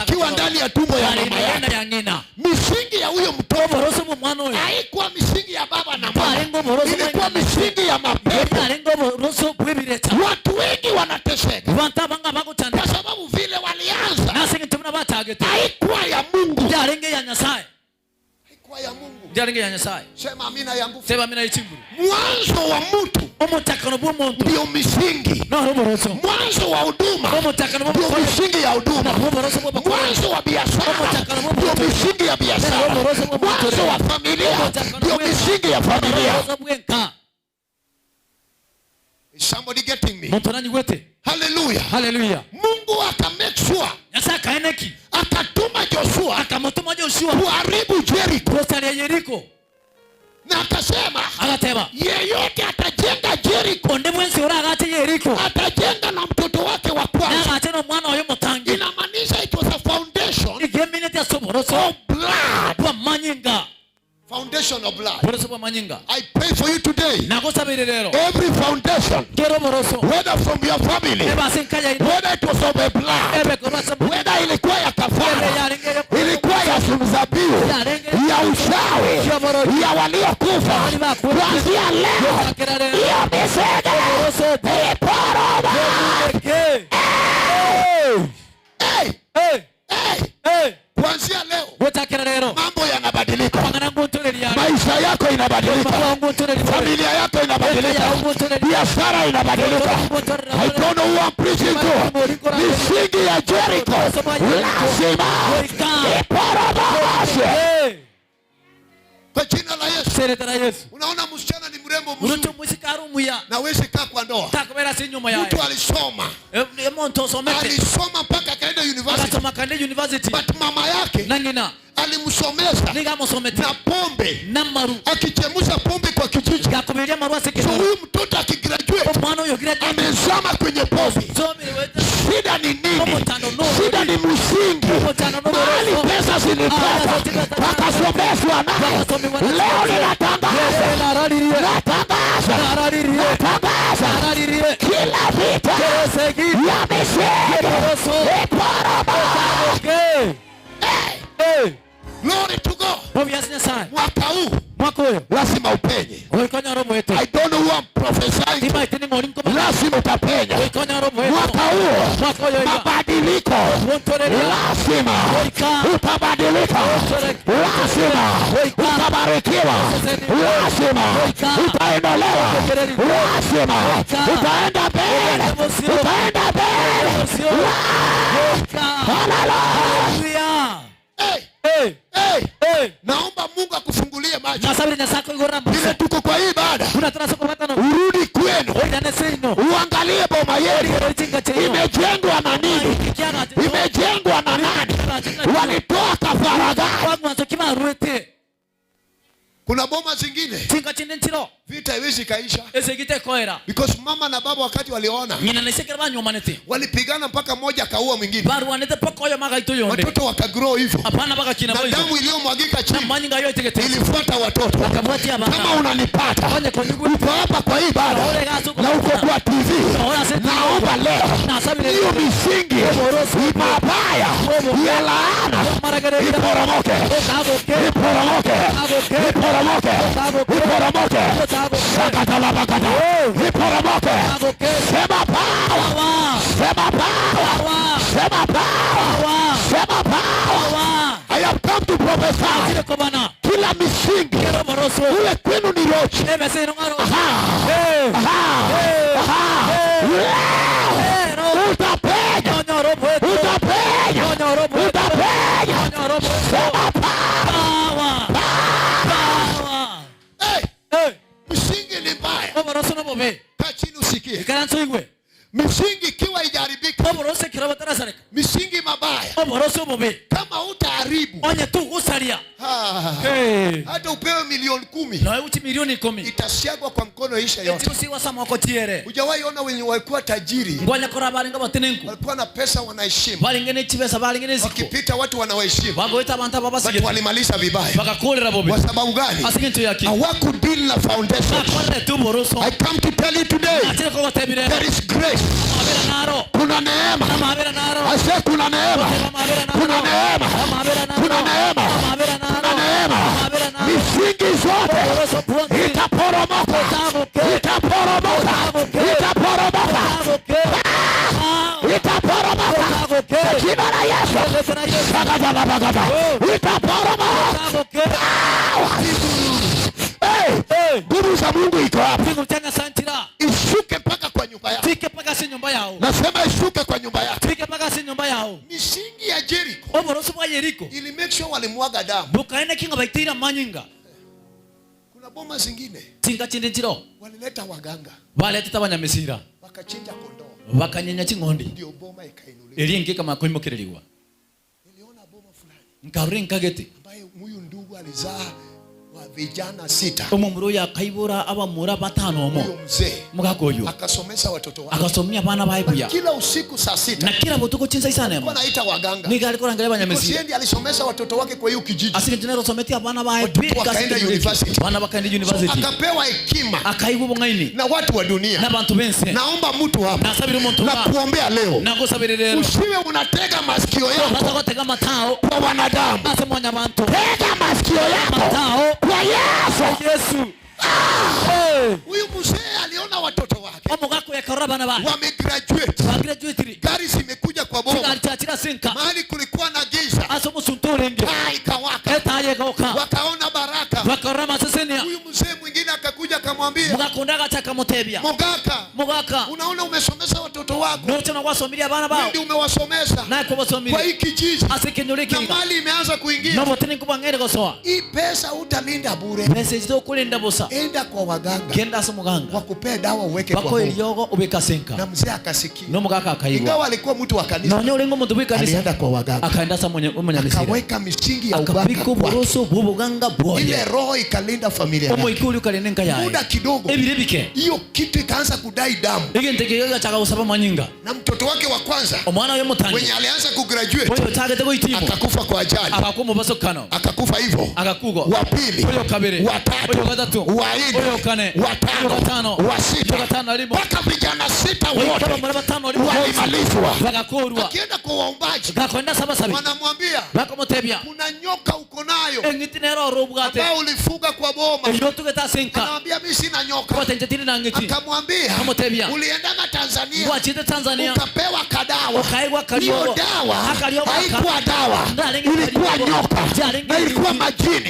akiwa ndani ya tumbo ya mama yake. Misingi ya huyo mtoto haikuwa misingi ya baba na mama, ilikuwa misingi ya mapepo. Watu wengi wanateseka kwa sababu vile walianza haikuwa ya Mungu. Haikuwa ya Mungu. Sema amina ya nguvu. Mwanzo wa mtu ndio misingi. Mwanzo wa huduma ndio misingi ya huduma. Mwanzo wa biashara ndio misingi ya biashara. Mwanzo wa familia ndio misingi ya familia. Is somebody getting me? Hallelujah. Hallelujah. Mungu aka make sure. Akatuma Joshua kuharibu Jericho. Na akasema yeyote atajenga Jericho atajenga na mtoto wake wa kwanza. Inamaanisha it was a foundation of blood. foundation of blood. Boroso bwa manyinga. I pray for you today. Nagosabire rero. Every foundation, Kero boroso. whether from your family, whether it was of a blood, whether ilikuwa ya kafara, ilikuwa ya mzabibu, ya ushawi, ya waliokufa, kuanzia leo, ya misega, iporoba. Kuanzia leo, mambo yanabadilika. Maisha yako inabadilika. Familia yako inabadilika. Biashara inabadilika. I don't know who I'm preaching to. Misingi ya Jericho lazima iporomoshe. Kwa jina la Yesu. Unaona msichana ni mrembo mzuri. Na wewe kaa kwa ndoa. Mtu alisoma. Alisoma mpaka akaenda university. But mama yake alimsomesha na pombe. Akichemusha pombe kwa kijiji. So huyu mtoto akigraduate amezama kwenye pombe. Shida ni nini? Shida ni msingi. Mahali pesa zilipata wakasomeshwa nayo. Leo ninatangaza kila vita ya misingi iporomoke. Glory to God. Mwaka huu lazima upenye. I don't know who I'm prophesying. Lazima utapenya. Mwaka huu mabadiliko lazima utabadilika. Lazima utabarikiwa. Lazima utaendolewa. Lazima utaenda mbele. Utaenda mbele. Hallelujah. Naomba Mungu akufungulie macho. Bila tuko kwa hii ibada. Urudi kwenu. Uangalie boma yenu. Imejengwa na nini? Imejengwa na nani? Walitoa kafara gani? Kuna boma zingine vita haiwezi kaisha. Because mama na baba wakati waliona walipigana mpaka mmoja akaua mwingine. Watoto wakagrow hivyo. Na damu iliyomwagika chini ilifuata watoto. Kama unanipata uko hapa kwa hii ibada na uko kwa TV, naomba leo hiyo misingi mabaya ya laana iporomoke. Iporomoke. Iporomoke. Iporomoke. Sakatala bakata. Iporomoke. Sema power. Sema power. Sema power. Sema power. I have come to prophesy. Kila misingi ule kwenu ni rochi. Utapenya. Utapenya. Utapenya. Sema power. Misingi ni mbaya. Kaa chini usikie. Misingi ikiwa ijaribika. Misingi mabaya. Kama utaharibu. Hata upewe milioni 10. Itasiagwa kwa mkono isha yote. Hujawahi ona wenye walikuwa tajiri. Walikuwa na pesa wanaheshimu. Wakipita watu wanawaheshimu. Watu walimaliza vibaya. Kwa sababu gani? Hawakudeal na foundation. I come to tell you today. There is grace. Kuna neema. Ase kuna neema. Kuna neema. Kuna neema. Kuna neema. Misingi zote itaporomoka. Itaporomoka. Itaporomoka. Itaporomoka. Jina la Yesu. Itaporomoka. Nguvu za Mungu iko hapa. Ishuke mpaka kwa nyumba yao. Nasema ishuke kwa nyumba yao. Misingi ya Jericho ili make sure walimwaga damu. Kuna boma zingine walileta waganga. Wakachinja kondoo. Ndio boma ikainuliwa. Niliona boma fulani ambaye huyu ndugu alizaa vijana 6. Omumuro ya kaibura abamura 5 omo. Mzee mugakoyo akasomesha watoto wake. Akasomia bana baibuya. Kila usiku saa 6. Na kila botuko chinsa isane. Wanaita waganga. Niga alikuwa angalia banyamezi. Siendi alisomesha watoto wake kwa hiyo kijiji. Asike general sometia bana baibuya kaenda university. Bana bakaenda university. Akapewa hekima. Akaibu ngaini. Na watu wa dunia. Na bantu bense. Naomba mtu hapa. Na sabiri mtu hapa. Na kuombea leo. Na kusabiri leo. Usiwe unatega masikio yako. Unataka kutega matao kwa wanadamu. Asemonya bantu. Tega masikio yako. Matao kwa Yesu. Huyu mzee aliona watoto wake wamegraduate, gari zimekuja kwa boma, mahali kulikuwa na giza ikawaka, wakaona baraka. Huyu mzee mwingine akakuja akamwambia, Mugaka, unaona umesomesha watoto wako, ndio umewasomesha kwa hii kijiji, na mali imeanza kuingia. Hii pesa utalinda bure, enda kwa waganga wakupee dawa uweke kwa boma. Na mzee akasikia, ingawa alikuwa mtu wa kanisa, alienda kwa waganga, akaweka misingi ya uganga, ile roho ikalinda familia yake. Muda kidogo hiyo kitu ikaanza kudai damu, na mtoto wake wa kwanza mwenye alianza kugraduate akakufa kwa ajali, akakufa hivyo. Wa pili, wa tatu, wa nne, wa tano, wa sita, mpaka vijana 6 wote walimalizwa. Akienda kwa waombaji wanamwambia, kuna nyoka uko nayo ambao ulifuga kwa boma. Anamwambia mimi sina nyoka. Akamwambia, uliendanga Tanzania ukapewa kadawa. Hiyo dawa haikuwa dawa, ilikuwa nyoka na ilikuwa majini,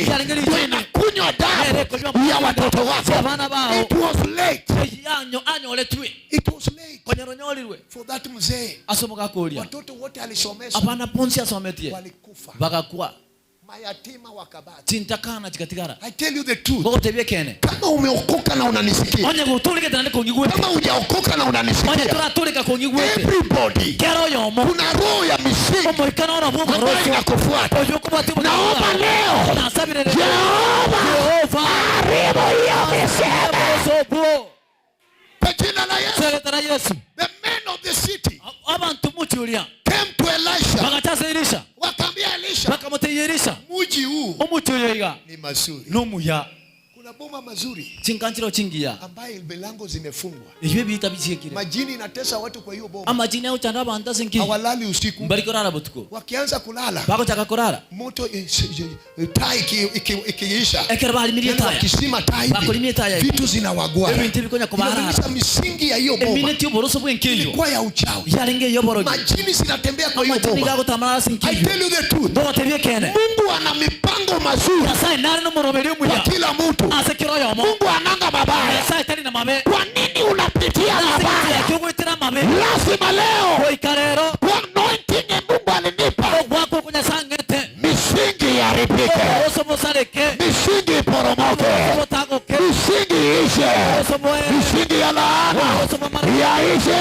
inakunywa damu ya watoto wako. It was late. It was late for that mzee. Watoto wote alisomesha walikufa, mayatima wakabaki. I tell you the truth, kama umeokoka na unanisikia, kama hujaokoka na unanisikia, everybody, kuna roho ya misingi ambayo inakufuata. Naomba leo, Jehova haribu hiyo misingi kwa jina la Yesu. The men of the city came to Elisha, wakaambia Elisha, mji huu ni mazuri, kuna boma mazuri ambaye milango zimefungwa, majini inatesa watu kwa hiyo boma, hawalali usiku, wakianza kulala moto tai ikiisha, kisima tai vitu zinawagwa. Inaonyesha misingi ya hiyo boma ilikuwa ya uchawi, majini zinatembea kwa hiyo boma. I tell you the truth, Mungu ana mipango mazuri kwa kila mtu. Mungu ananga mabaya. Kwa nini unapitia mabaya? Lazima leo kwa anointing ya Mungu alinipa, misingi yaribike, misingi poromoke, misingi ishe, misingi ya laana yaishe,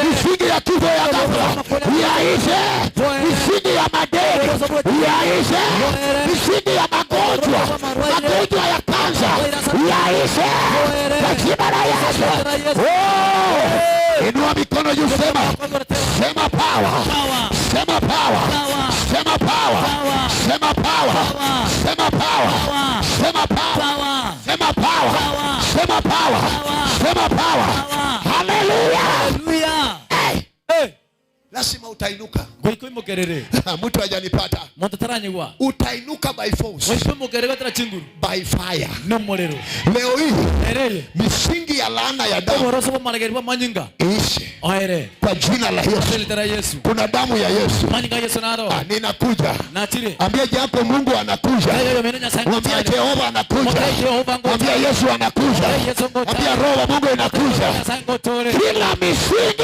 misingi ya kifo ya ghafla yaishe, misingi ya madeni yaishe, misingi ya magonjwa ya kansa yaishe kwa jina la Yesu. Inua mikono juu, sema power, sema power, sema power, sema power, sema power, sema power, sema power, sema power, sema power. Hallelujah. Lazima utainuka. Mtu hajanipata. Utainuka by force, by fire. Leo hii misingi ya laana ya damu ishe kwa jina la Yesu. Kuna damu ya Yesu. Ninakuja. Ambia japo Mungu anakuja, ambia Jehova anakuja, ambia Yesu anakuja, ambia Roho wa Mungu anakuja. Kila misingi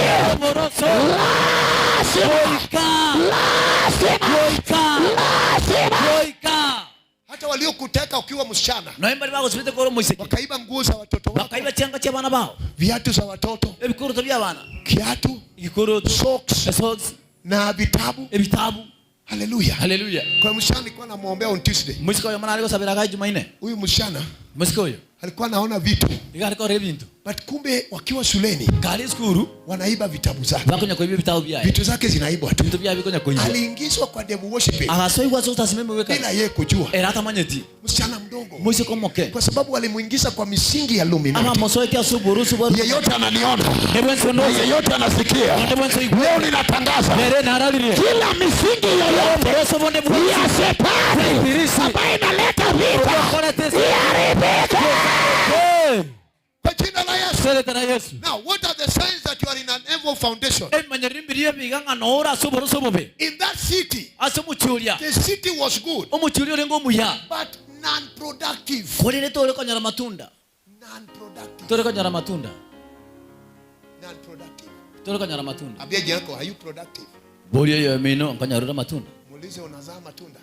hata waliokuteka ukiwa msichana wakaiba nguo za watoto wako, viatu za watoto, kiatu, socks na vitabu, Haleluya. Haleluya. Kwa msichana alikuwa anamuombea on Tuesday. Musika huyo mwana alikuwa sabira Jumanne. Huyu msichana musika huyo alikuwa anaona vitu. Alikuwa revinto. But kumbe wakiwa shuleni kali skuru wanaiba vitabu zake. Bakonya kuiba vitabu vyake. Vitu zake zinaibwa tu. Vitu vyake bikonya kuiba. Aliingizwa kwa devil worship. Akasoigwa sota simeme weka. Bila yeye kujua. Era hata manyeti. Msichana mdogo. Musika moke. Kwa sababu walimuingiza kwa misingi ya Illuminati. Ama mosoeke asuburu. Yeyote ananiona. Yeyote anasikia. Leo ninatangaza. Kila misingi yoyote ya shetani ambayo inaleta vita iharibike. Kwa jina la Yesu. Now, what are the signs that you are in an evil foundation? In that city, the city was good, but non-productive. Non-productive. Non-productive. Abia jirako, are you productive? Muulize unazaa matunda.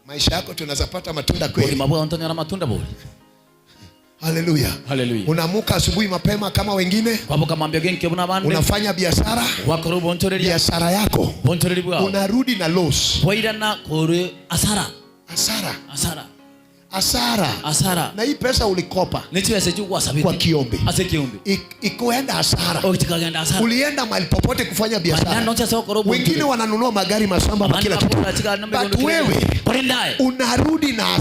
Maisha yako tunazapata matunda kweli? Haleluya. Haleluya. Unaamka asubuhi mapema kama wengine? Unafanya biashara? Biashara yako unarudi na loss. Asara. Na hii pesa ulikopa kwa kiombe ikoenda asara. Ulienda mahali popote kufanya biashara. Wengine wananunua magari, mashamba, kila kitu. But wewe unarudi na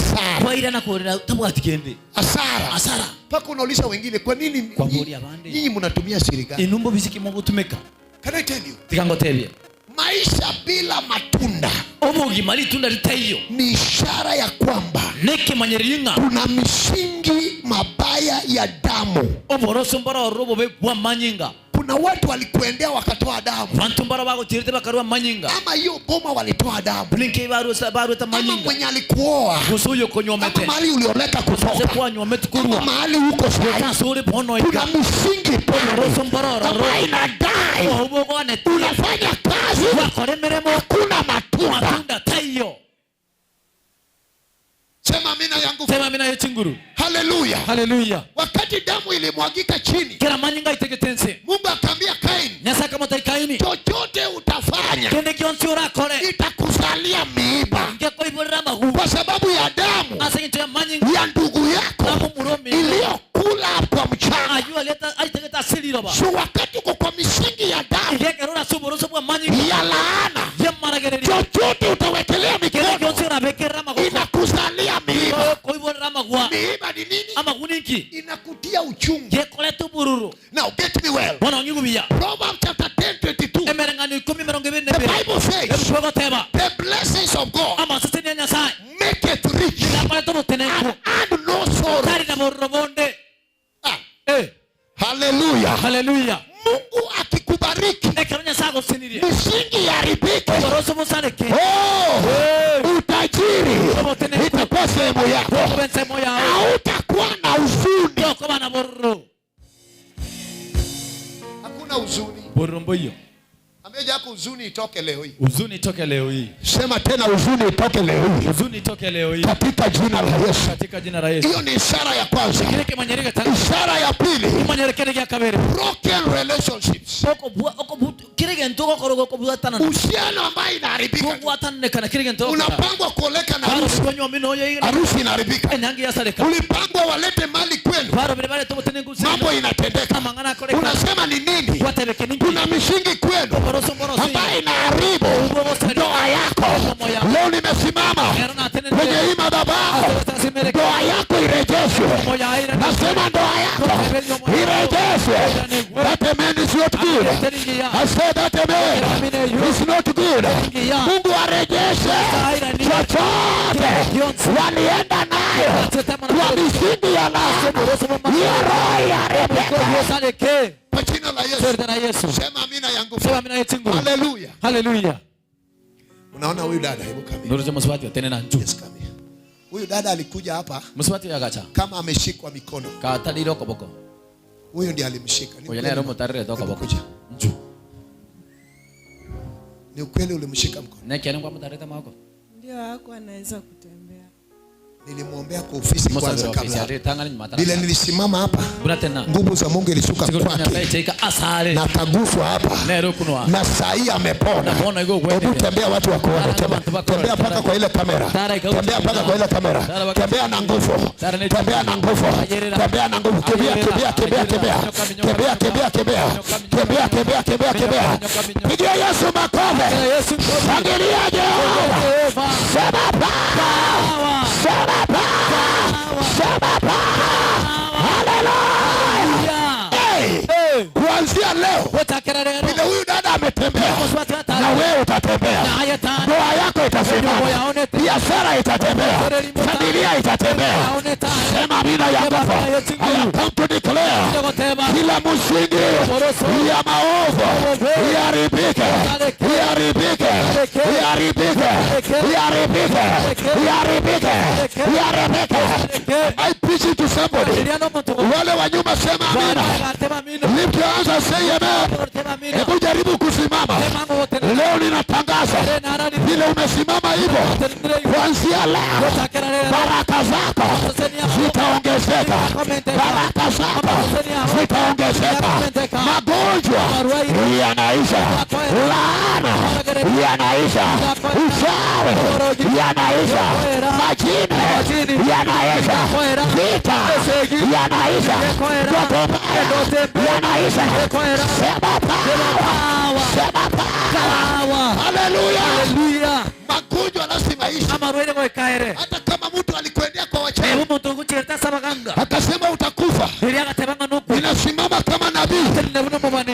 asara. Paka unauliza wengine, kwa nini nyinyi mnatumia siri gani? Can I tell you? Maisha bila matunda ni ishara ya kwamba kuna misingi mabaya ya damu. Kuna watu walikuendea wakatoa damu. Ama hiyo boma walitoa damu. Ama mwenye alikuoa. Ama mahali ulioleka kutoka. Ama mahali huko sahi. Kuna misingi ambayo inadai unafanya kazi, hakuna matunda. Sema amina yangu. Sema amina ya chinguru. Haleluya. Haleluya. Wakati damu ilimwagika chini, kila manyinga itegetense, Mungu akamwambia Kaini, nyasa kama Kaini, chochote utafanya kende kioncho rakore itakuzalia miiba, kwa sababu ya damu ya ndugu yako iliyokula kwa mchana. So wakati uko kwa misingi ya damu ya laana, chochote utawekelea mikono inakuzalia miiba. Miiba ni nini? Inakutia uchungu. Now get me well. Proverbs chapter 10:22. The Bible says the blessings of God make it rich and no sorrow. Hallelujah. Hallelujah. Mungu akikubariki misingi yaribike. Utajiri itakuwa sehemu yako. Hautakuwa na huzuni. Hakuna huzuni. Ameja yako huzuni itoke leo hii. Huzuni itoke leo hii. Sema tena huzuni itoke leo hii. Huzuni itoke leo hii. Katika jina la Yesu. Katika jina la Yesu. Hiyo ni ishara ya kwanza. Ishara ya pili. Broken relationships. Uhusiano ambao inaharibika. Unapangwa kuoleka na harusi. Harusi inaharibika. Ulipangwa walete mali kwenu. Mambo inatendeka. Unasema ni nini? Kuna misingi kwenu ambayo inaharibu ndoa yako. Leo nimesimama kwenye hii madhabahu, ndoa yako irejeshwe. Nasema ndoa yako irejeshwe. That man is not good. I said that man is not good. Mungu arejeshe chochote walienda nayo kwa misingi ya laana. Hiyo roho iharibike kwa jina la Yesu. Sema amina yangu. Sema amina yetu. Haleluya. Haleluya. Unaona huyu dada, hebu kama. Ndio mswati tena na njoo. Yes, kama. Huyu dada alikuja hapa. Mswati yagacha. Kama ameshikwa mikono. Ka taliro koboko. Huyu ndiye alimshika. Oya leo mtarire toka boko. Njoo. Ni ukweli ulimshika mkono. Na kiani kwa mtarire mako. Ndio hako anaweza kutembea. Nilimwombea kwa ofisi kwanza kabla. Bila nilisimama hapa, nguvu za Mungu ilishuka kwake. Na kaguswa hapa. Na saa hii amepona. Hebu tembea watu wakuone. Tembea paka kwa ile kamera. Tembea paka kwa ile kamera. Tembea na nguvu. Tembea na nguvu. Tembea na nguvu. Tembea. Pigia Yesu makofi. Shangilia Jehova. Sema power. Sema power. Hallelujah. Kuanzia leo bila huyu dada ametembea, na wewe utatembea. Ndoa yako itasimama, biashara itatembea, familia itatembea. Sema amina ya Baba. I come to declare kila msingi ya maovu iharibike. I preach it to somebody. Wale wa nyuma sema amina. Lift your hands and say amen. Hebu jaribu kusimama. Leo ninatangaza vile umesimama hivyo, kuanzia leo baraka zako zitaongezeka. Baraka zako zitaongezeka. Magonjwa yanaisha. Laana yanaisha. Uchawi yanaisha. Majini yanaisha. Vita yanaisha. Yanaisha. Sema power. Sema power. Hallelujah. Magonjwa lazima ishe. Hata kama mtu alikwendea kwa wachawi akasema utakufa, ninasimama kama nabii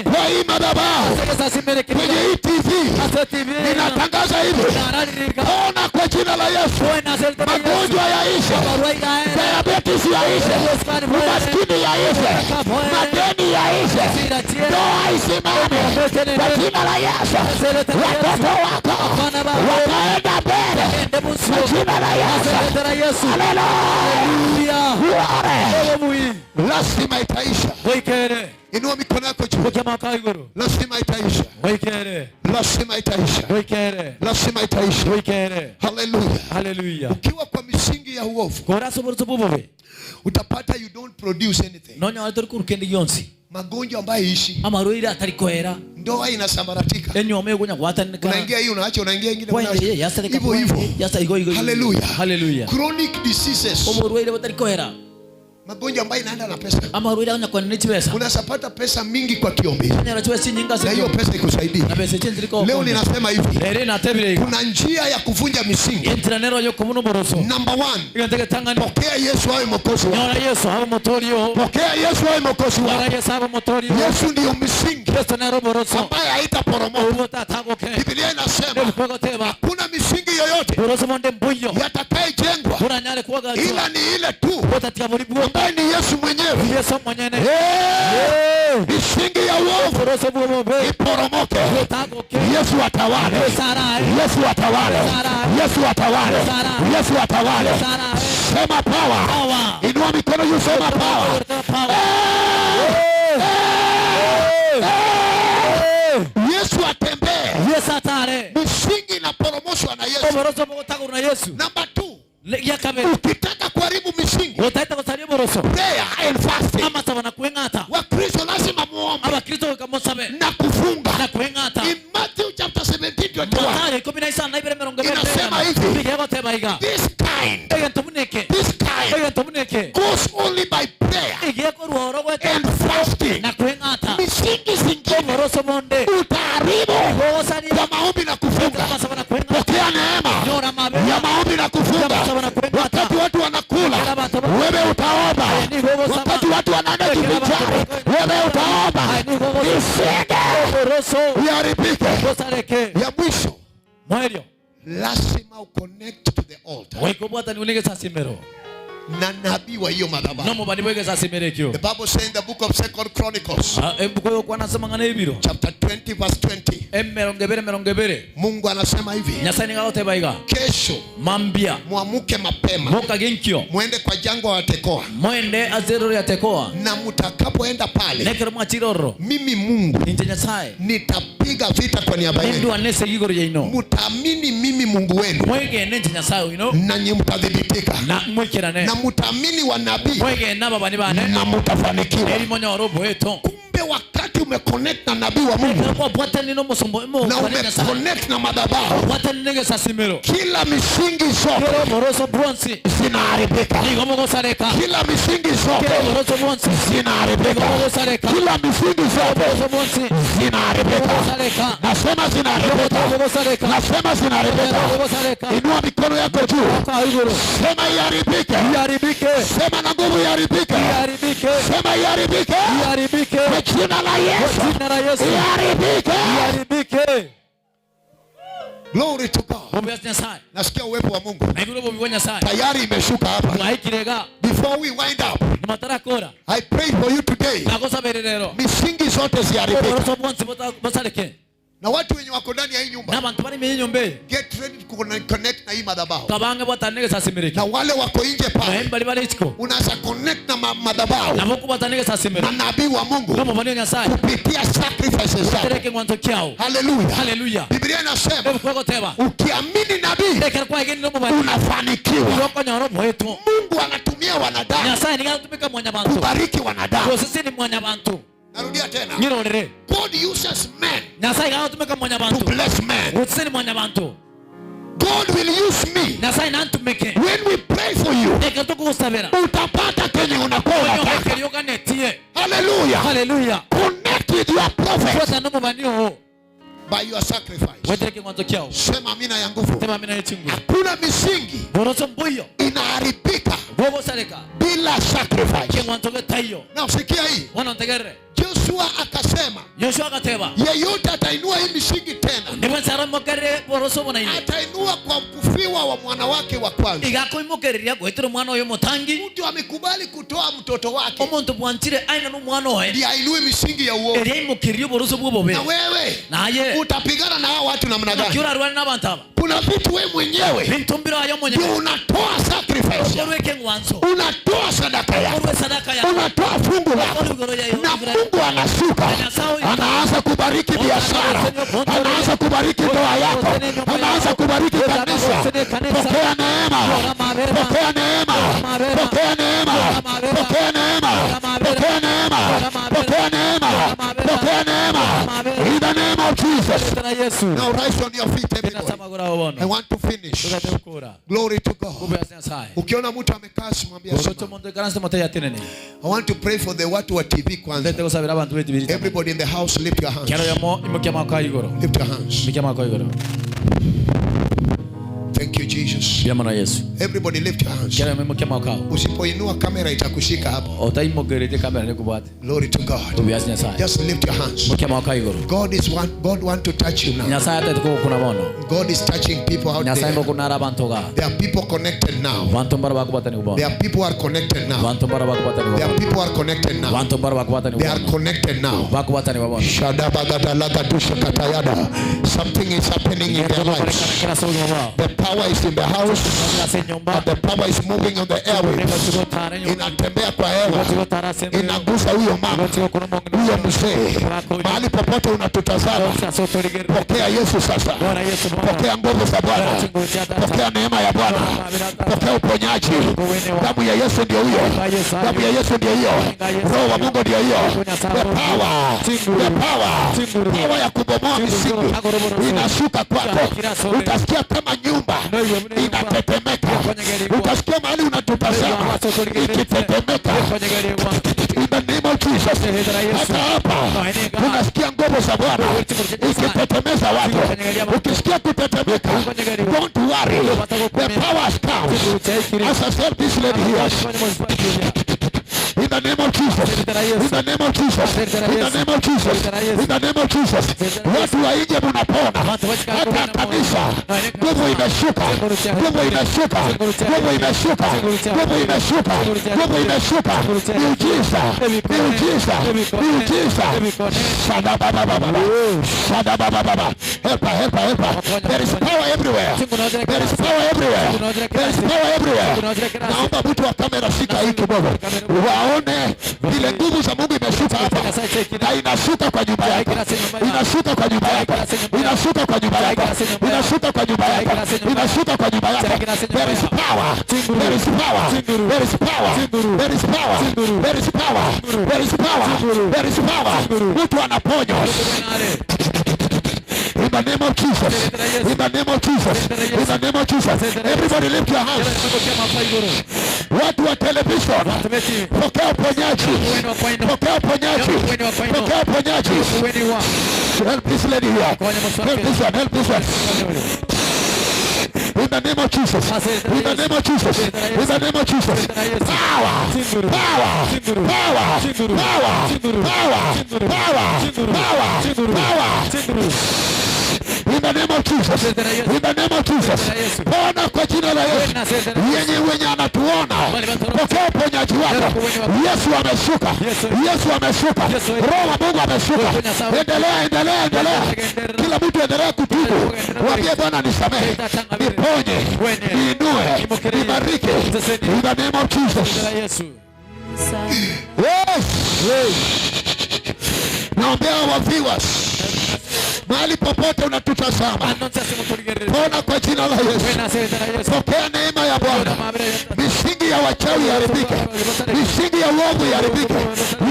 kwa hii madhabahu, kwenye hii TV, ninatangaza hivi. Ona kwa jina la Yesu, magonjwa yaishe, diabetes yaishe, umaskini yaishe, madeni yaishe, ndoa isimame kwa jina la Yesu. Watoto wako wataenda mbele kwa jina la Yesu. Hallelujah. Lazima itaisha. Inua mikono yako juu. Lazima itaisha. Lazima itaisha. Lazima itaisha. Hallelujah. Ukiwa kwa misingi ya uovu, utapata you don't produce anything. Magonjwa ambayo ishi. Ndoa inasambaratika. Unaingia hii unaacha, unaingia nyingine unaacha. Hivyo. Hallelujah. Chronic diseases. Magonjwa ambayo inaenda na pesa. Unasapata pesa mingi kwa kiombi, na hiyo pesa ikusaidie. Leo ninasema hivi, kuna njia ya kuvunja misingi. Number 1, pokea Yesu awe mwokozi wako. Pokea Yesu awe mwokozi wako. Yesu ndio msingi ambaye haitaporomoka. Biblia inasema hakuna misingi yoyote yatakayejengwa ila ni ile tu ambaye ni Yesu mwenyewe. Misingi ya uovu iporomoke. Yesu atawale. Yesu atawale. Yesu atawale. Yesu atawale. Sema power. Inua mikono juu, sema power. Yesu atembee. Yesu atare. Misingi inaporomoshwa na Yesu. Namba 2, ukitaka kuharibu misingi, prayer and fasting. Wakristo lazima muombe na kufunga. In Matthew chapter 17:21 inasema hivi, this kind goes only by prayer and fasting. Misingi zingine utaharibu kwa maombi na kufunga. Pokea neema ya maombi na kufunga. Wakati watu wanakula, wewe utaomba. Wakati watu wanaenda kujivinjari, wewe utaomba. Misingi iharibike. Ya mwisho, lazima uconnect to the altar. na nabii wa hiyo madhabahu. nomo banibwege sasimerekyo. The Bible says in the book of 2 Chronicles Ebuko kwa nasema ngana ibiro. chapter 20 verse 20. Merongebere. Mungu anasema hivi. Nyasani ngaote baiga. Kesho mambia muamuke mapema. Moka genkyo. Muende kwa jangwa wa Tekoa. Mwende azero ya Tekoa. Na mutakapoenda pale. Nekero mwachiroro. Mimi Mungu. Nitanyasai. Nitapiga vita kwa niaba yenu. Ndio anese gigoro yaino. Mutaamini mimi Mungu wenu. Mwege nitanyasai you know. Na nyinyi mtadhibitika. Na mwekirane. Na mutaamini wa nabii. Mwege naba bani bane. Na mutafanikiwa. Eli monyo robo eto. Kumbe wakati umeconnect na nabii wa Mungu. Na umeconnect na madhabahu. Kila misingi zote zinaharibika. Kila misingi zote zinaharibika. Kila misingi zote zinaharibika. Nasema zinaharibika. Nasema zinaharibika. Inua mikono yako juu. Sema iharibike. Sema na nguvu iharibike. Sema iharibike. Jina la Yesu. Iharibike. Glory to God. Nasikia uwepo wa Mungu. Tayari imeshuka hapa. Before we wind up, I pray for you today. Misingi zote ziharibike. Na watu wenye wako ndani ya hii nyumba, get ready to connect na hii madhabahu. Na wale wako nje pale, unaanza connect na madhabahu na nabii wa Mungu kupitia sacrifices zao. Hallelujah. Biblia inasema ukiamini nabii unafanikiwa. Mungu anatumia wanadamu kubariki wanadamu. Narudia tena. God uses men to bless men. God will use me. When we pray for you, utapata kenye unakuwa. Hallelujah. Connect with your prophet by your sacrifice. Sema amina ya nguvu. Hakuna misingi inaharibika bila sacrifice. Na usikia hii. Joshua akasema, yeyote atainua hii misingi tena, atainua kwa kufiwa wa mwana wake wa kwanza. Mtu amekubali kutoa mtoto wake ndiye ainue misingi ya uovu. Na wewe utapigana na hao watu namna gani? Kuna vitu wewe mwenyewe ndio unatoa sacrifice, unatoa sadaka yako, unatoa fungu lako, na Mungu anashuka, anaanza kubariki biashara, anaanza kubariki ndoa yako, anaanza kubariki kanisa. Pokea neema, pokea neema, pokea neema, pokea neema, pokea neema, pokea neema, pokea neema. In the name of Jesus. Now rise on your feet, everybody. I want to finish. Glory to God. Ukiona mtu amekaa simwambie. I want to pray for the watu wa TV kwanza. Everybody in the house, lift your hands. Lift your hands. Thank you Jesus. Everybody lift your hands. Usipoinua kamera itakushika hapo. Glory to God. Just lift your hands. God want to touch you now. God is touching people out there. There are people connected now. There are people are connected now. There are people are connected now. They are connected now. Something is happening in their lives. The power is in the house, and the power is moving on the airwaves. Inatembea kwa hewa, inagusa huyo mama, huyo mzee, mahali popote unatutazama. Pokea Yesu sasa, pokea nguvu za Bwana, pokea neema ya Bwana, pokea uponyaji. Damu ya Yesu ndio hiyo, damu ya Yesu ndio hiyo, Roho wa Mungu ndio hiyo. The power ya kubomoa misingi inashuka kwako. Utasikia kama nyumba inatetemeka. Utasikia mahali unatutazama ikitetemeka. In the name of Jesus. Hata hapa unasikia nguvu za Bwana ikitetemeza watu. Ukisikia kutetemeka, don't worry. The power has come. As I said, this lady here, in the name of Jesus, In the name of Jesus. In the name of Jesus. In the name of Jesus. Watu wa nje mnapona. Hata kanisa. Nguvu imeshuka. Nguvu imeshuka. Nguvu imeshuka. Nguvu imeshuka. Nguvu imeshuka. Miujiza. Miujiza. Miujiza. Shada baba baba. Shada baba baba. Help her, help her, help her. There is power everywhere. There is power everywhere. There is power everywhere. Naomba mtu wa kamera shika hii kidogo. Waone vile nguvu za Mungu imeshuka hapa. Na inashuka kwa nyumba yako. Inashuka kwa nyumba yako. Inashuka kwa nyumba yako. Inashuka kwa nyumba yako. Inashuka kwa nyumba yako. There is power. There is power. There is power. There is power. There is power. There is power. There is power. Mtu anaponywa. In the name of Jesus. In the name of Jesus. In the name of Jesus. Everybody lift your hands. Watu wa television. Pokea uponyaji. Pokea uponyaji. Pokea uponyaji. Help this lady here. Help this one. Help this one. In the name of Jesus. In the name of Jesus. In the name of Jesus. Power. Power. Power. Power. Power. Power. In the name of Jesus. In the name of Jesus. Pona kwa jina la Yesu. Yenye wenye anatuona. Pokea uponyaji wako. Yesu ameshuka. Yesu ameshuka. Roho wa Mungu ameshuka. Endelea, endelea, endelea. Kila mtu endelea kutubu. Waambie Bwana nisamehe. Niponye. Niinue. Nibariki. In the name of Jesus. Yes. Naombea wa viewers. Mahali popote unatutazama. Pona kwa jina la Yesu. Pokea neema ya Bwana. Misingi ya wachawi iharibike. Misingi ya uovu iharibike.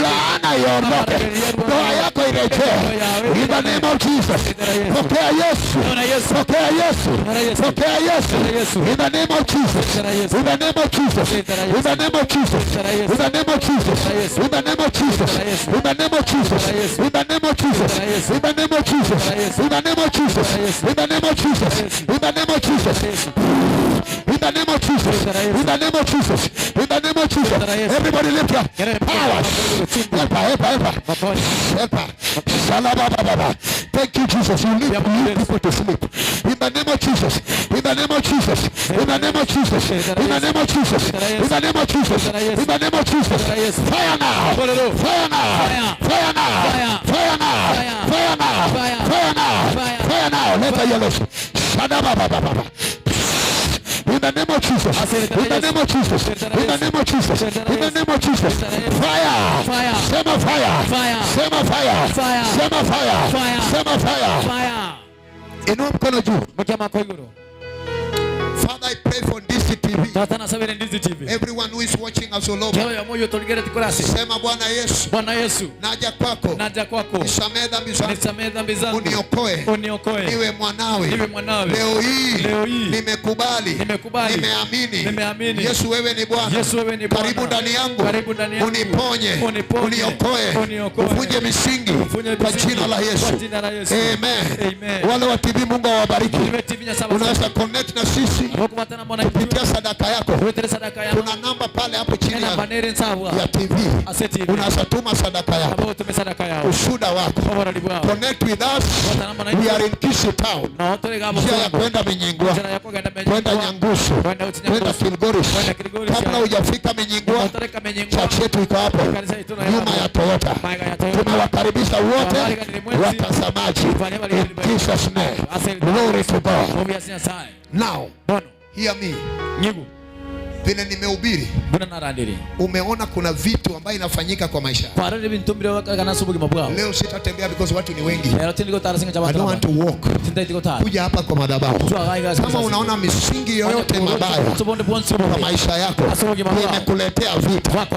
Laana iondoke. Ndoa yako irejee. In the name of Jesus. Pokea Yesu. Pokea Yesu. Pokea Yesu. In the name of Jesus. In the name of Jesus. In the name of Jesus. In the name of Jesus. In the name of Jesus. In the name of Jesus. In the name of Jesus. In the name of Jesus. In the name of Jesus. In the name of Jesus. In the name of Jesus. In the name of Jesus. In the name of Jesus. In the name of Jesus. Everybody lift your powers. Help her, help her, help her. Help her. Shalabababa. Thank you, Jesus. You lead people to sleep. In the name of Jesus. In the name of Jesus. In the name of Jesus. In the name of Jesus. In the name of Jesus. In the name of Jesus. Fire now. Fire now. Fire now. Fire now. Fire now. Fire now. Fire now. Let her yellow. Shadabababa. In the name of Jesus. In the name of Jesus. In the name of Jesus. In the name of Jesus. Fire. Fire. Sema fire. Fire. Sema fire. Fire. Sema fire. Fire. Sema fire. Fire. Inua mkono juu. Father, I pray for Gusii TV. Everyone who is watching us all over. Sema Bwana Yesu. Bwana Yesu. Naja kwako. Naja kwako. Nisamehe dhambi zangu. Nisamehe dhambi zangu. Uniokoe. Uniokoe. Niwe mwanawe. Niwe mwanawe. Leo hii nimekubali. Nimekubali. Nimeamini. Nimeamini. Yesu wewe ni Bwana. Yesu wewe ni Bwana. Karibu ndani yangu. Karibu ndani yangu. Uniponye. Uniponye. Uniokoe. Uniokoe. Uvunje misingi kwa jina la Yesu. Kwa jina la Yesu. Amen. Amen. Wale wa TV Mungu awabariki. Unaweza connect na sisi. Kupitia sadaka yako. Kuna namba pale hapo chini ya TV. Unaweza tuma sadaka yako. Ushuhuda wako. Connect with us. We are in Kisii town. Njia ya kwenda Menyinkwa, kwenda Nyangusu, kwenda Kilgoris. Kabla hujafika Menyinkwa, church yetu iko hapo nyuma ya Toyota. Tunawakaribisha wote watazamaji. In Jesus name. Glory to God. Now, hear me. Vile nimehubiri, umeona kuna vitu ambayo inafanyika kwa maisha. Leo sitatembea because watu ni wengi. I don't want to walk. Kuja hapa kwa madhabahu. Kama unaona misingi yoyote mabaya kwa maisha yako imekuletea vita,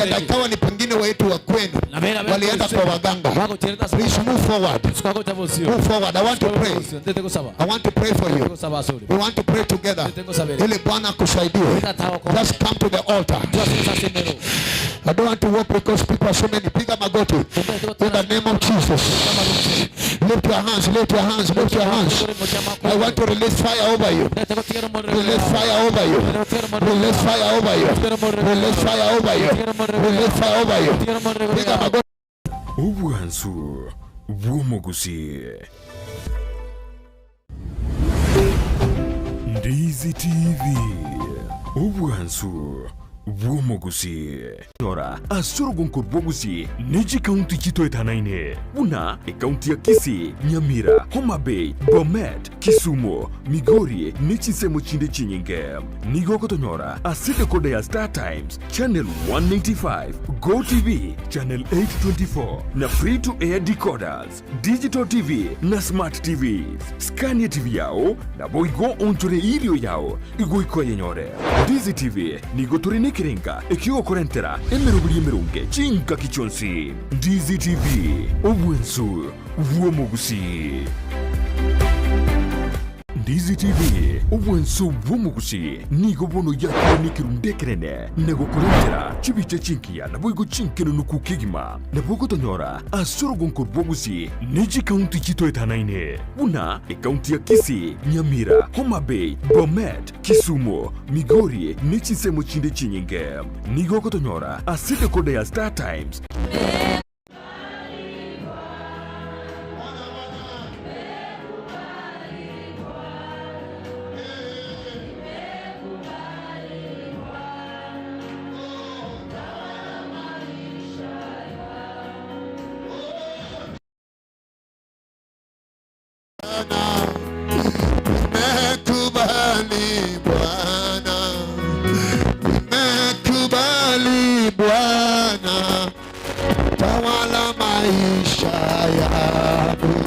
yatakawa ni pengine wetu wa kwenu walienda kwa waganga. Please move forward. Move forward. I want to pray. I want to pray for you. We want to pray together. Ili Bwana akusaidie. Just come to the altar. I don't want to walk because people are so many. Piga magoti. In the name of Jesus. Lift your hands, lift your hands, lift your hands. I want to release fire over you. Release fire over you. Release fire over you. Release fire over you. Release fire over you. Obwansu Gusii. Ndizi TV. Obwansu Gusii. Tora asorogonko Gusii Neji County chito etanaine. Una county ya Kisii, Nyamira, Homa Bay, Bomet, Kisumu, Migori, Nechisemo chinde chinyinge. Nigo Tonyora asite kode ya Star Times Channel 195, Go TV Channel 824 na free to air decoders, Digital TV na Smart TVs. Scania TV yao na boigo onchore ilio yao igo iko yenyore. Dizi TV nigo turine kirenga ekio korentera emerubuli merunge chinka kichonsi. Dizi TV Obwansu Gusii. Dizi TV Obwansu Gusii nigo bono yako nikirundekerene nego korentera chibiche chinkia na boigo chinkeno nukukigima na bogo tonyora asorogonko Gusii Neji County chito etanaine. Una county ya Kisii, Nyamira, Homa Bay, Bomet, Kisumu, Migori, Nechisemo chinde chinyinge. Nigo tonyora asite kode ya Star Times. Nimekubali Bwana, tawala maisha yangu.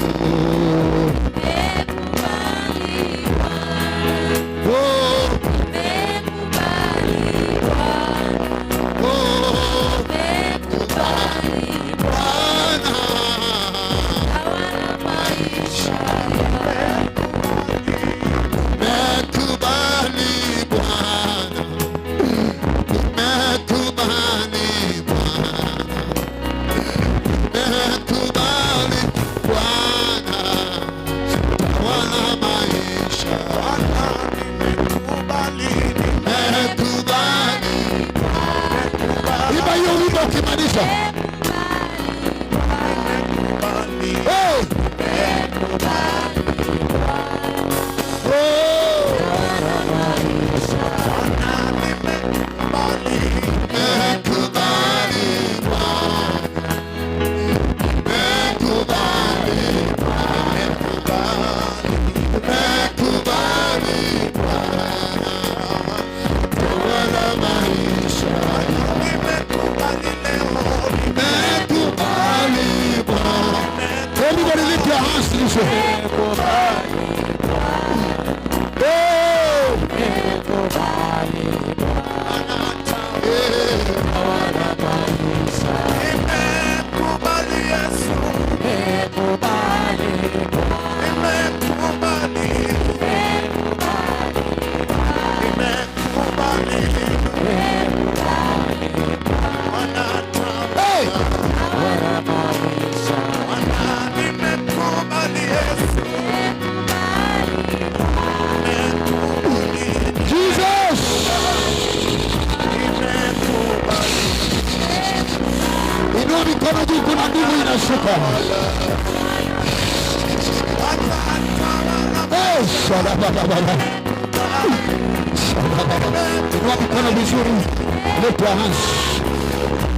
Lift your hands.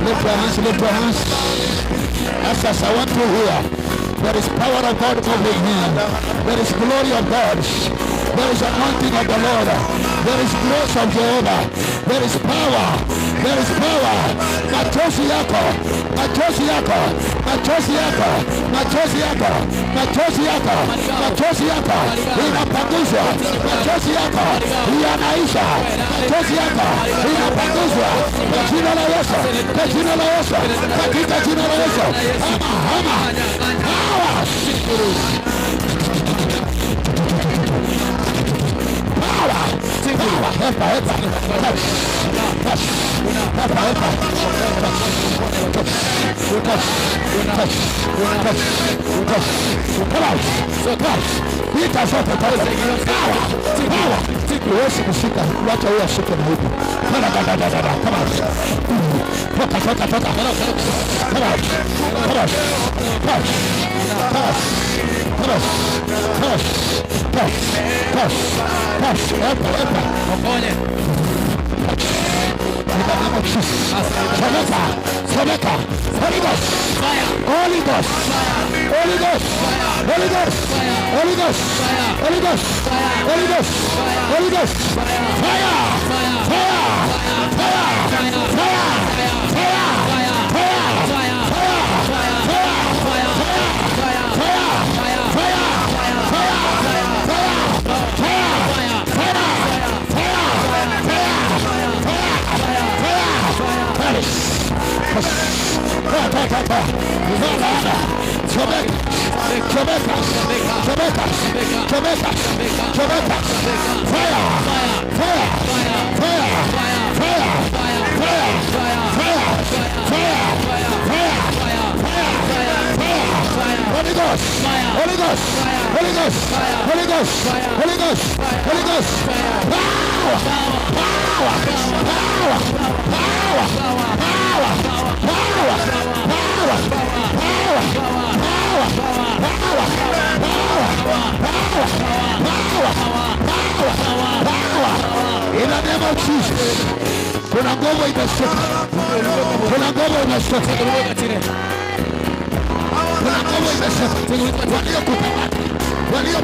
Lift your hands, lift your hands. As I want to hear, there is power of God moving here. There is glory of God. There is anointing of the Lord. There is grace of Jehovah. There is power. There is power. Machozi yako. Machozi yako. Machozi yako. Machozi yako. Machozi yako. Machozi yako. Inapanguzwa. Machozi yako. Yanaisha. Machozi yako. Inapanguzwa. Kwa jina la Yesu. Kwa jina la Yesu. Katika jina la Yesu. Hama. Power. In the name of Jesus. Kuna nguvu imeshuka. Kuna nguvu imeshuka. Kuna nguvu imeshuka. Waliokutamani. Walio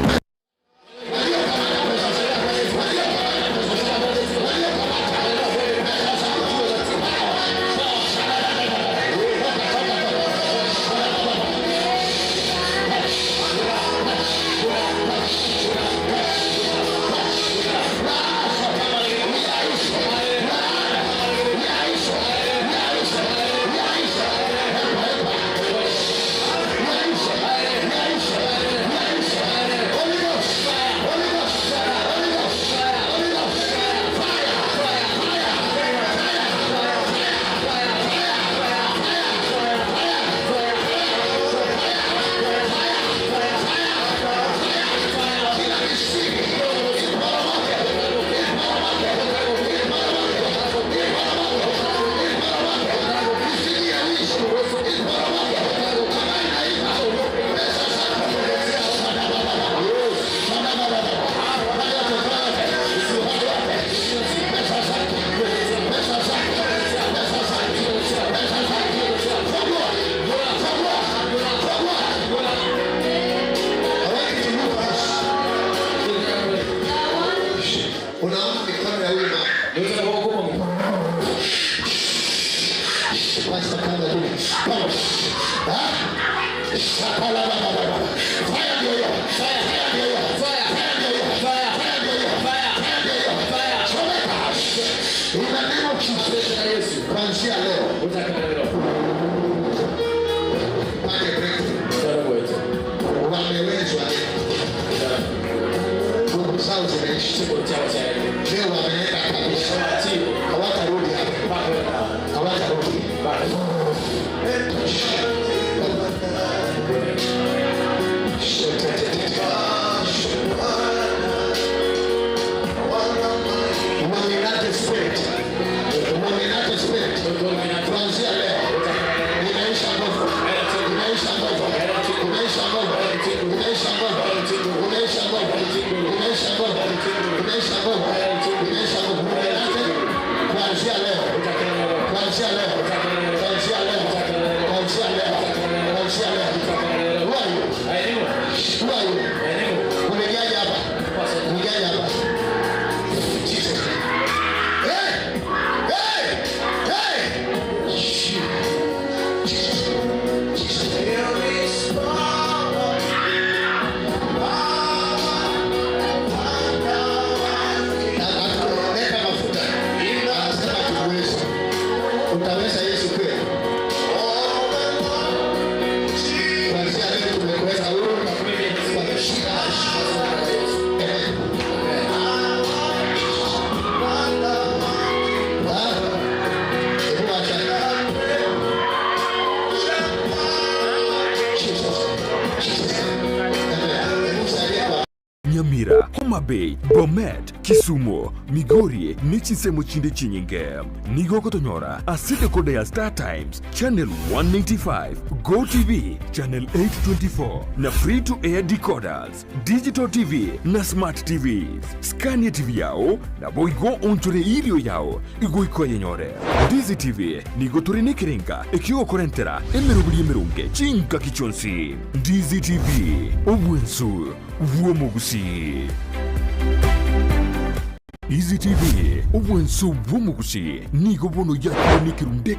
Nyamira, Homa Bay, Bomet, Kisumu, Migori, Nichisemo Chinde Chinyinge. Nigo Kotonyora, Asite Kodea Star Times, Channel 195, Go TV, Channel 824, na free-to-air decoders, Digital TV, na Smart TVs. Scania TV yao, na boigo onchore ilio yao, igo iko yenyore. Dizi TV, nigo turine kiringa, ekio korentera, emerubuli emerunge, chinka kichonsi. Dizi TV, obwensu, vuomo Gusii. Easy TV, obwensu vuomo Gusii, nigo bono yakio nikirunde